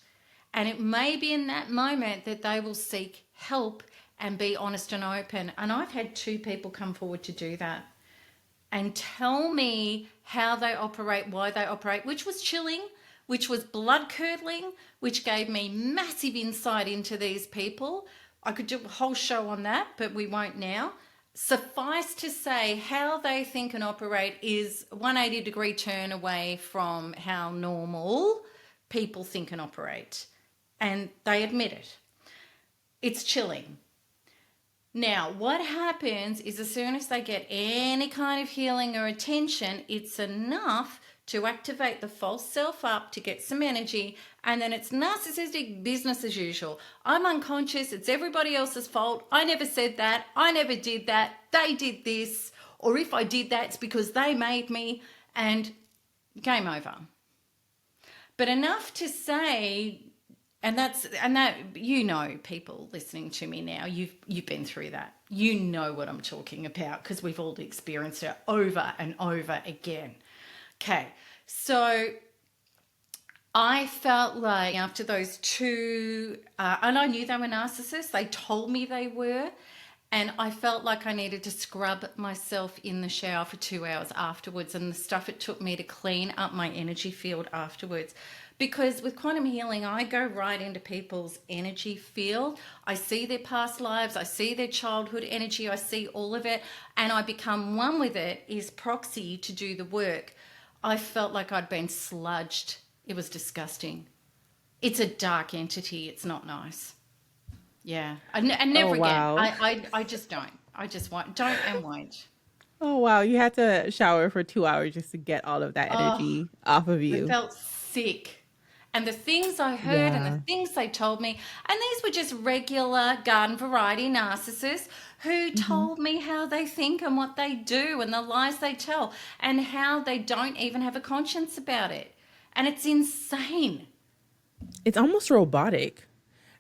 S2: And it may be in that moment that they will seek help and be honest and open. And I've had 2 people come forward to do that and tell me how they operate, why they operate, which was chilling, which was blood curdling, which gave me massive insight into these people. I could do a whole show on that, but we won't now. Suffice to say, how they think and operate is 180-degree turn away from how normal people think and operate. And they admit it. It's chilling. Now, what happens is as soon as they get any kind of healing or attention, it's enough to activate the false self up to get some energy, and then it's narcissistic business as usual. I'm unconscious, it's everybody else's fault. I never said that, I never did that, they did this, or if I did that, it's because they made me, and game over. But enough to say, and that you know, people listening to me now, you've been through that. You know what I'm talking about because we've all experienced it over and over again. Okay, so I felt like after those 2, and I knew they were narcissists, they told me they were, and I felt like I needed to scrub myself in the shower for 2 hours afterwards, and the stuff it took me to clean up my energy field afterwards. Because with quantum healing, I go right into people's energy field. I see their past lives, I see their childhood energy, I see all of it, and I become one with it, is proxy to do the work. I felt like I'd been sludged. It was disgusting. It's a dark entity. It's not nice. Yeah. And never
S1: Oh,
S2: again.
S1: wow.
S2: I just don't. I just don't and won't.
S1: Oh, wow. You had to shower for 2 hours just to get all of that
S2: Oh,
S1: energy off of
S2: I
S1: you.
S2: felt sick. And the things I heard and the
S1: Yeah.
S2: things they told me, and these were just regular garden variety narcissists who
S1: Hmm.
S2: told me how they think and what they do and the lies they tell and how they don't even have a conscience about it. And it's insane.
S1: It's almost robotic.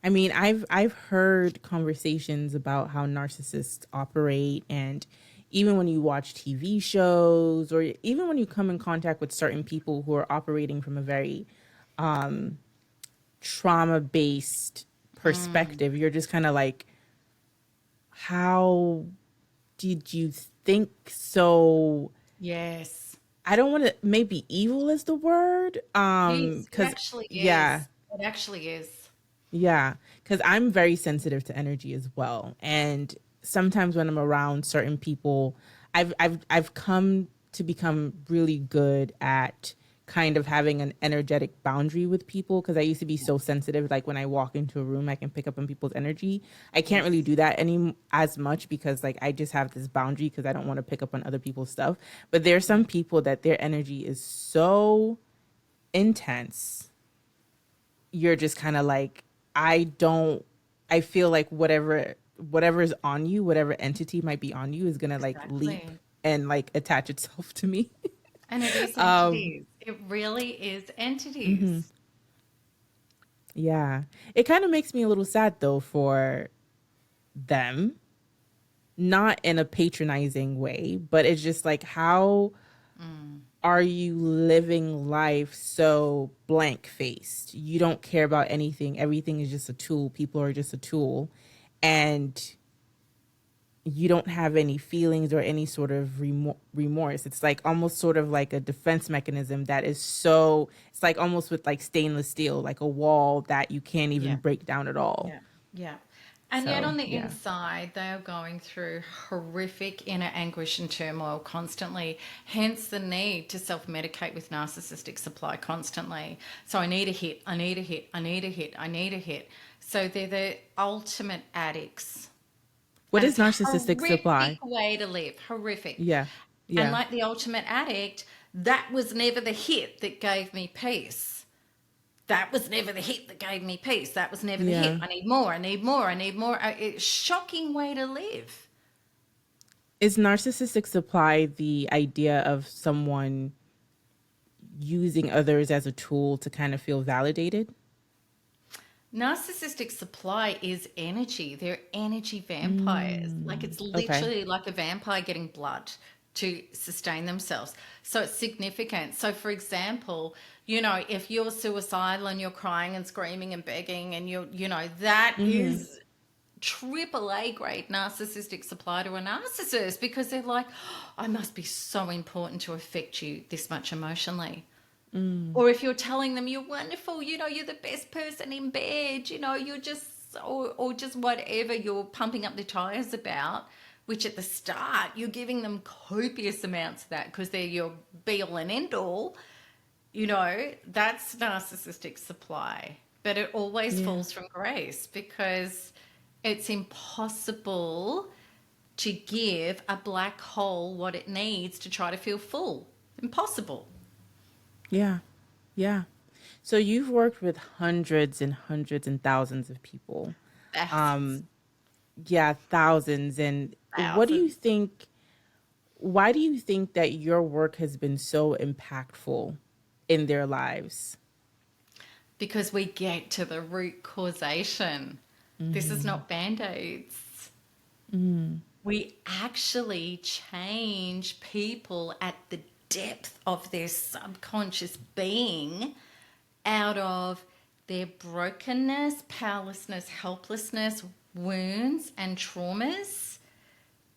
S1: I mean, I've heard conversations about how narcissists operate, and even when you watch TV shows or even when you come in contact with certain people who are operating from a very trauma-based perspective. You're just kind of like, how did you think so?
S2: Yes.
S1: I don't want to, maybe evil is the word.
S2: Yes, it
S1: Cause
S2: actually
S1: yeah,
S2: is. It actually is.
S1: yeah, cause I'm very sensitive to energy as well. And sometimes when I'm around certain people, I've come to become really good at kind of having an energetic boundary with people, because I used to be so sensitive. Like when I walk into a room, I can pick up on people's energy. I can't really
S2: Yes.
S1: do that any as much, because like I just have this boundary because I don't want to pick up on other people's stuff. But there's
S2: Yeah.
S1: some people that their energy is so intense. You're just kind of like, I don't, I feel like whatever is on you, whatever entity might be on you, is gonna like leap
S2: Exactly.
S1: and like attach itself to me.
S2: And it is
S1: um
S2: entities. It really is
S1: mhm.
S2: entities.
S1: Yeah, it kind of makes me a little sad though for them, not in a patronizing way, but it's just like, how
S2: Mm.
S1: are you living life so blank faced? You don't care about anything. Everything is just a tool. People are just a tool. And you don't have any feelings or any sort of remorse. It's like almost sort of like a defense mechanism that is so, it's like almost with like stainless steel, like a wall that you can't even
S2: Yeah.
S1: break down at all.
S2: Yeah. Yeah. And yet
S1: So,
S2: on the
S1: yeah.
S2: inside, they are going through horrific inner anguish and turmoil constantly, hence the need to self medicate with narcissistic supply constantly. So I need a hit, I need a hit, I need a hit, I need a hit. So they're the ultimate addicts.
S1: What
S2: And
S1: is
S2: it's a
S1: narcissistic
S2: horrific
S1: supply?
S2: way to live, horrific.
S1: Yeah.
S2: And
S1: Yeah.
S2: like the ultimate addict, that was never the hit that gave me peace. That was never the hit that gave me peace. That was never the hit.
S1: Yeah.
S2: I need more. I need more. I need more. It's a shocking way to live.
S1: Is narcissistic supply the idea of someone using others as a tool to kind of feel validated?
S2: Narcissistic supply is energy. They're energy vampires. Like it's
S1: Okay.
S2: literally like a vampire getting blood to sustain themselves. So it's significant. So for example, if you're suicidal and you're crying and screaming and begging and that
S1: Mm-hmm.
S2: is triple A grade narcissistic supply to a narcissist, because they're like, "Oh, I must be so important to affect you this much emotionally." Or if you're telling them you're wonderful, you're the best person in bed, you're just, or just whatever you're pumping up the tires about, which at the start you're giving them copious amounts of that because they're your be all and end all, that's narcissistic supply. But it always
S1: Yeah.
S2: falls from grace because it's impossible to give a black hole what it needs to try to feel full. Impossible.
S1: Yeah. Yeah. So you've worked with hundreds and hundreds and thousands of people.
S2: Thousands.
S1: Um, yeah, thousands. And what do you
S2: Thousands.
S1: think, why do you think that your work has been so impactful in their lives?
S2: Because we get to the root causation. This is not band-aids. We actually change people at the depth of their subconscious being out of their brokenness, powerlessness, helplessness, wounds, and traumas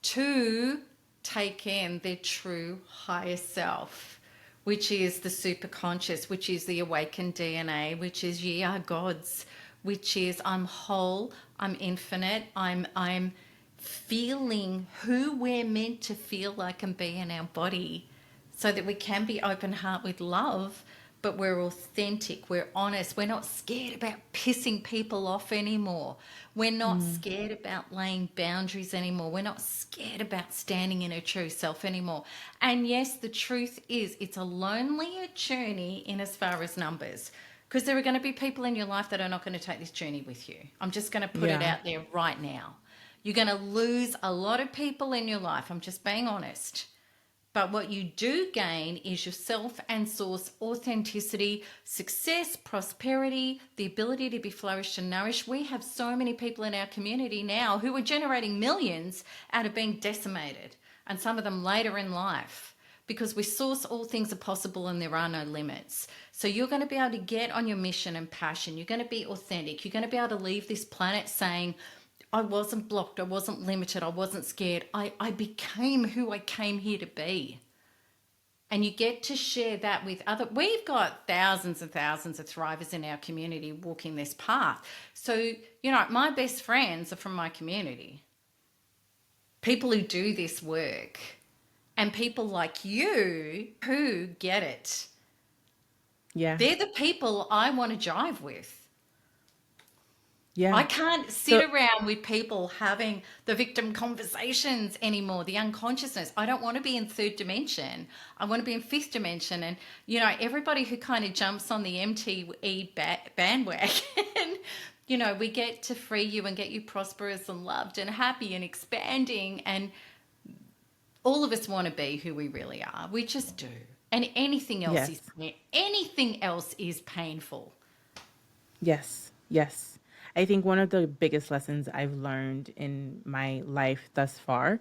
S2: to take in their true higher self, which is the superconscious, which is the awakened DNA, which is ye are gods, which is I'm whole, I'm infinite, I'm feeling who we're meant to feel like and be in our body, so that we can be open heart with love, but we're authentic, we're honest, we're not scared about pissing people off anymore. We're not scared about laying boundaries anymore. We're not scared about standing in our true self anymore. And yes, the truth is it's a lonelier journey in as far as numbers, because there are going to be people in your life that are not going to take this journey with you. I'm just going to put it
S1: Yeah.
S2: out there right now. You're going to lose a lot of people in your life. I'm just being honest. But what you do gain is yourself and source authenticity, success, prosperity, the ability to be flourished and nourished. We have so many people in our community now who are generating millions out of being decimated, and some of them later in life. because with Source, all things are possible and there are no limits. So you're going to be able to get on your mission and passion. You're going to be authentic. You're going to be able to leave this planet saying, I wasn't blocked, I wasn't limited, I wasn't scared. I became who I came here to be. And you get to share that with other. We've got thousands and thousands of thrivers in our community walking this path. So, you know, my best friends are from my community. People who do this work. And people like you who get it.
S1: Yeah.
S2: They're the people I want to jive with.
S1: Yeah.
S2: I can't sit around with people having the victim conversations anymore, the unconsciousness. I don't want to be in third dimension. I want to be in fifth dimension. And, you know, everybody who kind of jumps on the MTE bandwagon, you know, we get to free you and get you prosperous and loved and happy and expanding. And all of us want to be who we really are. We just do. And anything else is painful.
S1: Yes. Yes. I think one of the biggest lessons I've learned in my life thus far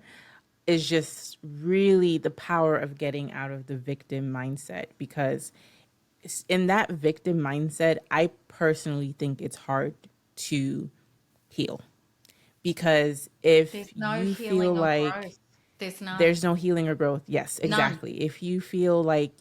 S1: is just really the power of getting out of the victim mindset, because in that victim mindset, I personally think it's hard to heal, because if you feel like there's no healing or growth. Yes, exactly. None. If you feel like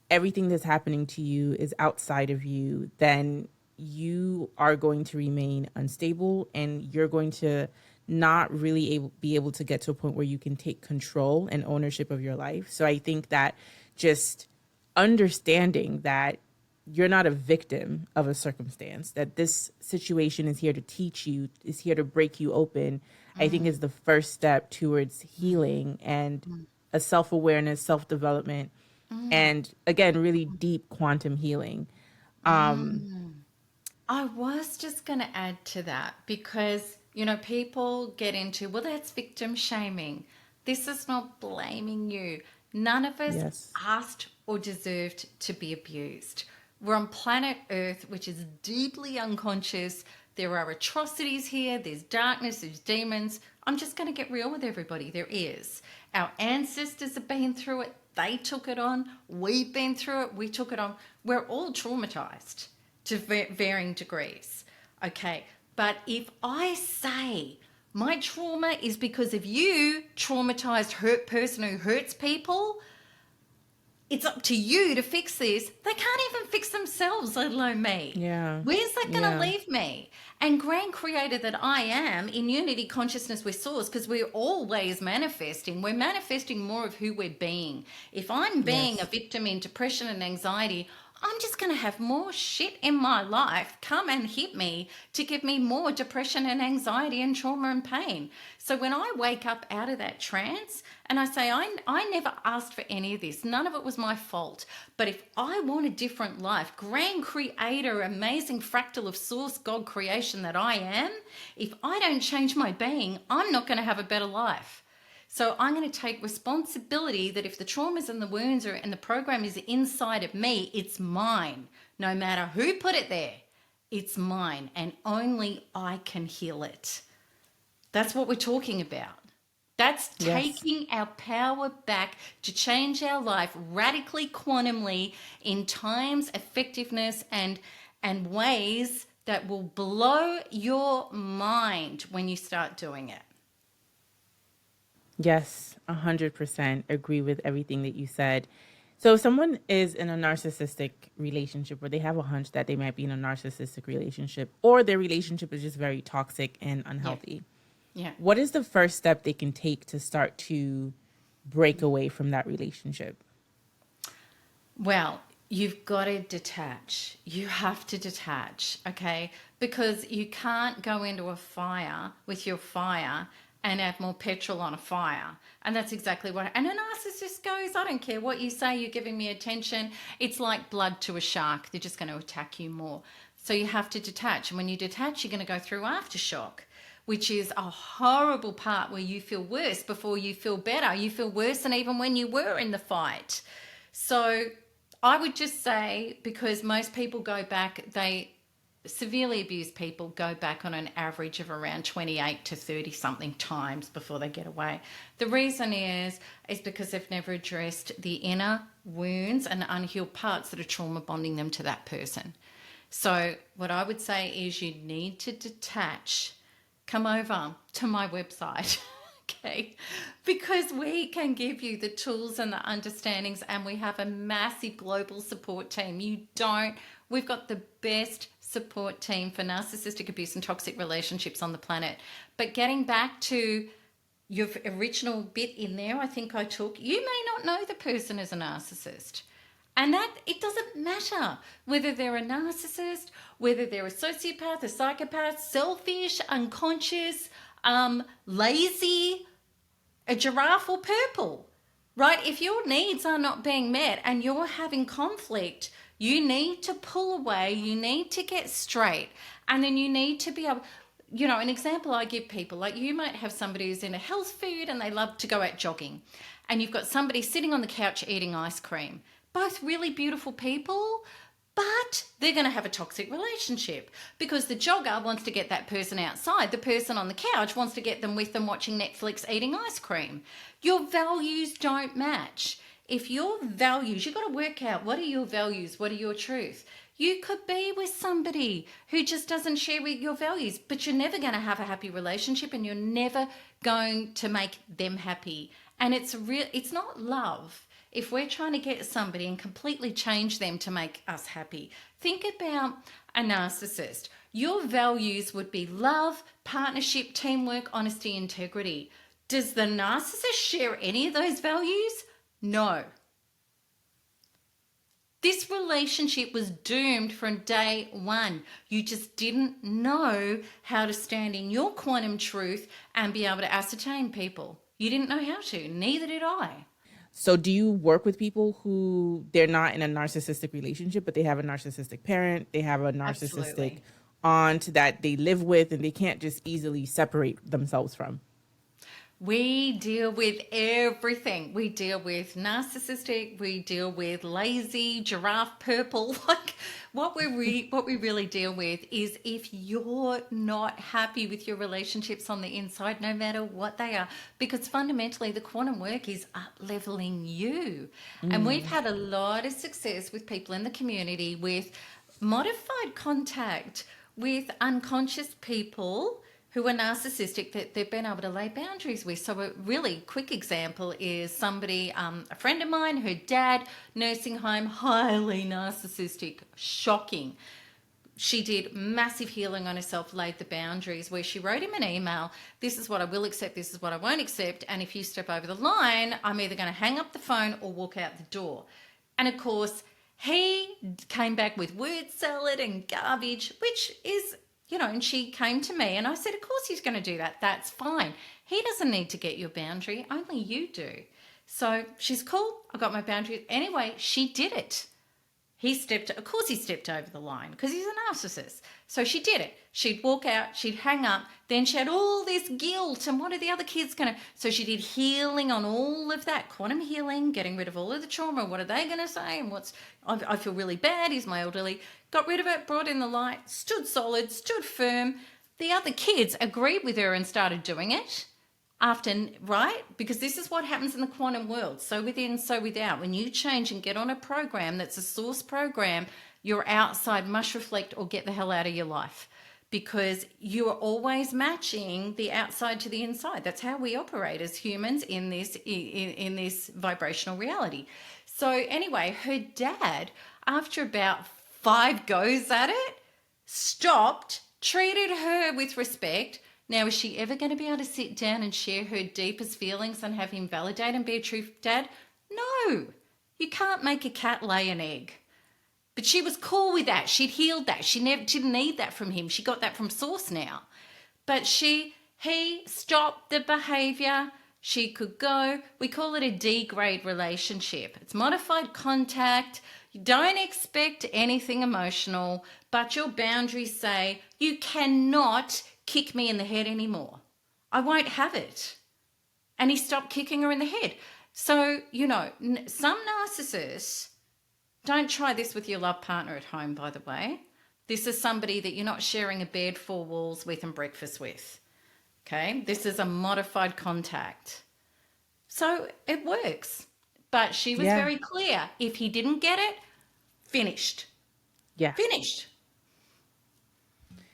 S1: everything that's happening to you is outside of you, then you are going to remain unstable, and you're going to not really be able to get to a point where you can take control and ownership of your life. So I think that just understanding that you're not a victim of a circumstance, that this situation is here to teach you, is here to break you open, I think is the first step towards healing and a self-awareness, self-development, and again, really deep quantum healing.
S2: I was just going to add to that, because, you know, people get into, well, that's victim shaming. This is not blaming you. None of us asked or deserved to be abused. We're on planet Earth, which is deeply unconscious. There are atrocities here. There's darkness. There's demons. I'm just going to get real with everybody. There is. Our ancestors have been through it. They took it on. We've been through it. We took it on. We're all traumatized to varying degrees. Okay. But if I say my trauma is because of you, traumatized, hurt person who hurts people, it's up to you to fix this. They can't even fix themselves, let alone me.
S1: Yeah.
S2: Where's that going to leave me? And grand creator that I am, in unity consciousness with source, because we're always manifesting. We're manifesting more of who we're being. If I'm being a victim in depression and anxiety, I'm just going to have more shit in my life come and hit me to give me more depression and anxiety and trauma and pain. So when I wake up out of that trance and I say, I never asked for any of this, none of it was my fault. But if I want a different life, grand creator, amazing fractal of source, God creation that I am, if I don't change my being, I'm not going to have a better life. So I'm going to take responsibility that if the traumas and the wounds and the program is inside of me, it's mine. No matter who put it there, it's mine, and only I can heal it. That's what we're talking about. That's taking our power back to change our life radically, quantumly, in times, effectiveness, and ways that will blow your mind when you start doing it.
S1: Yes, 100% agree with everything that you said. So if someone is in a narcissistic relationship, or they have a hunch that they might be in a narcissistic relationship, or their relationship is just very toxic and unhealthy, what is the first step they can take to start to break away from that relationship?
S2: Well, you've got to detach. You have to detach, okay? Because you can't go into a fire with your fire and add more petrol on a fire. And that's exactly what... And a narcissist goes, I don't care what you say, you're giving me attention. It's like blood to a shark. They're just going to attack you more. So you have to detach. And when you detach, you're going to go through aftershock, which is a horrible part where you feel worse before you feel better. You feel worse than even when you were in the fight. So I would just say, because most people go back, they severely abused people go back on an average of around 28 to 30 something times before they get away. The reason is because they've never addressed the inner wounds and unhealed parts that are trauma bonding them to that person. So what I would say is you need to detach. Come over to my website, okay? Because we can give you the tools and the understandings, and we have a massive global support team. We've got the best support team for narcissistic abuse and toxic relationships on the planet. But getting back to your original bit in there, I think you may not know the person is a narcissist. And that it doesn't matter whether they're a narcissist, whether they're a sociopath, a psychopath, selfish, unconscious, lazy, a giraffe or purple, right? If your needs are not being met and you're having conflict, you need to pull away, you need to get straight, and then you need to be able, an example I give people, like you might have somebody who's in a health food and they love to go out jogging, and you've got somebody sitting on the couch eating ice cream. Both really beautiful people, but they're going to have a toxic relationship because the jogger wants to get that person outside. The person on the couch wants to get them with them watching Netflix eating ice cream. Your values don't match. If your values, you've got to work out what are your values, what are your truth. You could be with somebody who just doesn't share with your values, but you're never going to have a happy relationship and you're never going to make them happy. And it's not love. If we're trying to get somebody and completely change them to make us happy, think about a narcissist. Your values would be love, partnership, teamwork, honesty, integrity. Does the narcissist share any of those values? No. This relationship was doomed from day one. You just didn't know how to stand in your quantum truth and be able to ascertain people. You didn't know how to. Neither did I.
S1: So do you work with people who they're not in a narcissistic relationship, but they have a narcissistic parent, they have a narcissistic
S2: Absolutely.
S1: aunt that they live with and they can't just easily separate themselves from?
S2: We deal with everything. We deal with narcissistic, we deal with lazy, giraffe, purple. Like what we really deal with is if you're not happy with your relationships on the inside, no matter what they are, because fundamentally the quantum work is up leveling you. And we've had a lot of success with people in the community with modified contact with unconscious people who are narcissistic that they've been able to lay boundaries with. So a really quick example is somebody, a friend of mine, her dad, nursing home, highly narcissistic, shocking. She did massive healing on herself, laid the boundaries where she wrote him an email, this is what I will accept, this is what I won't accept, and if you step over the line, I'm either going to hang up the phone or walk out the door. And of course, he came back with word salad and garbage, which is, and she came to me and I said, of course he's going to do that. That's fine. He doesn't need to get your boundary. Only you do. So she's cool. I got my boundary. Anyway, she did it. Of course he stepped over the line because he's a narcissist. So she did it. She'd walk out, she'd hang up, then she had all this guilt and what are the other kids going to... So she did healing on all of that, quantum healing, getting rid of all of the trauma. What are they going to say? And I feel really bad, he's my elderly. Got rid of it, brought in the light, stood solid, stood firm. The other kids agreed with her and started doing it. Right? Because this is what happens in the quantum world. So within, so without. When you change and get on a program that's a source program, your outside must reflect or get the hell out of your life. Because you are always matching the outside to the inside. That's how we operate as humans in this vibrational reality. So anyway, her dad, after about 5 goes at it, stopped, treated her with respect. Now, is she ever going to be able to sit down and share her deepest feelings and have him validate and be a true dad? No. You can't make a cat lay an egg. But she was cool with that. She'd healed that. She never didn't need that from him. She got that from source now. But he stopped the behavior. She could go. We call it a D-grade relationship. It's modified contact. You don't expect anything emotional, but your boundaries say you cannot kick me in the head anymore. I won't have it. And he stopped kicking her in the head. So, some narcissists, don't try this with your love partner at home, by the way. This is somebody that you're not sharing a bed, four walls with, and breakfast with. Okay? This is a modified contact. So it works. But she was very clear. If he didn't get it, finished.
S1: Yeah.
S2: Finished.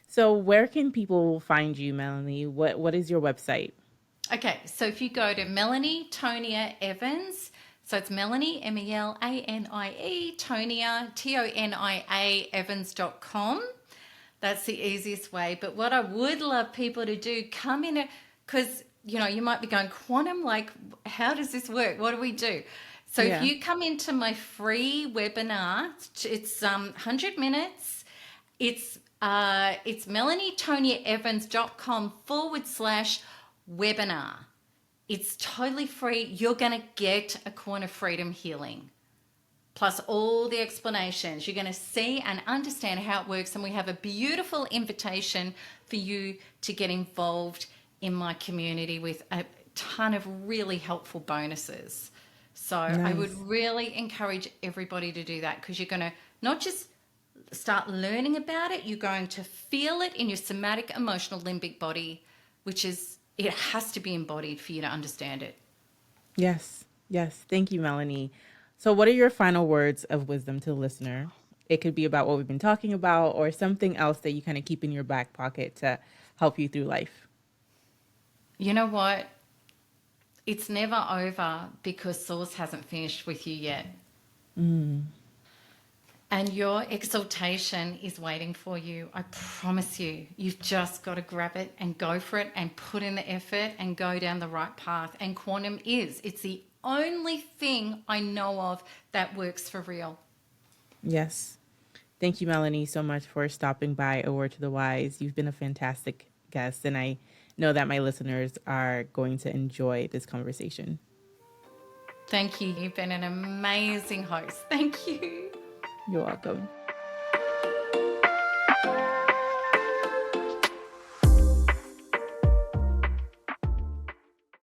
S1: So where can people find you, Melanie? What is your website?
S2: Okay, so if you go to Melanie Tonia Evans, so it's Melanie, Melanie, Tonia, Tonia, Evans.com. That's the easiest way. But what I would love people to do, come in, because, you know, you might be going, quantum, like, how does this work? What do we do? So if you come into my free webinar, it's 100 minutes. It's melanietoniaevans.com/webinar. It's totally free. You're going to get a Corner Freedom healing, plus all the explanations. You're going to see and understand how it works. And we have a beautiful invitation for you to get involved in my community with a ton of really helpful bonuses. So I would really encourage everybody to do that, because you're going to not just start learning about it, you're going to feel it in your somatic, emotional, limbic body, which is, it has to be embodied for you to understand it.
S1: Yes. Yes. Thank you, Melanie. So what are your final words of wisdom to the listener? It could be about what we've been talking about, or something else that you kind of keep in your back pocket to help you through life.
S2: You know what? It's never over, because Source hasn't finished with you yet. And your exaltation is waiting for you. I promise you. You've just got to grab it and go for it and put in the effort and go down the right path. And quantum it's the only thing I know of that works for real.
S1: Yes. Thank you, Melanie, so much for stopping by A Word to the Wise. You've been a fantastic guest, and I know that my listeners are going to enjoy this conversation.
S2: Thank you. You've been an amazing host. Thank you.
S1: You're welcome.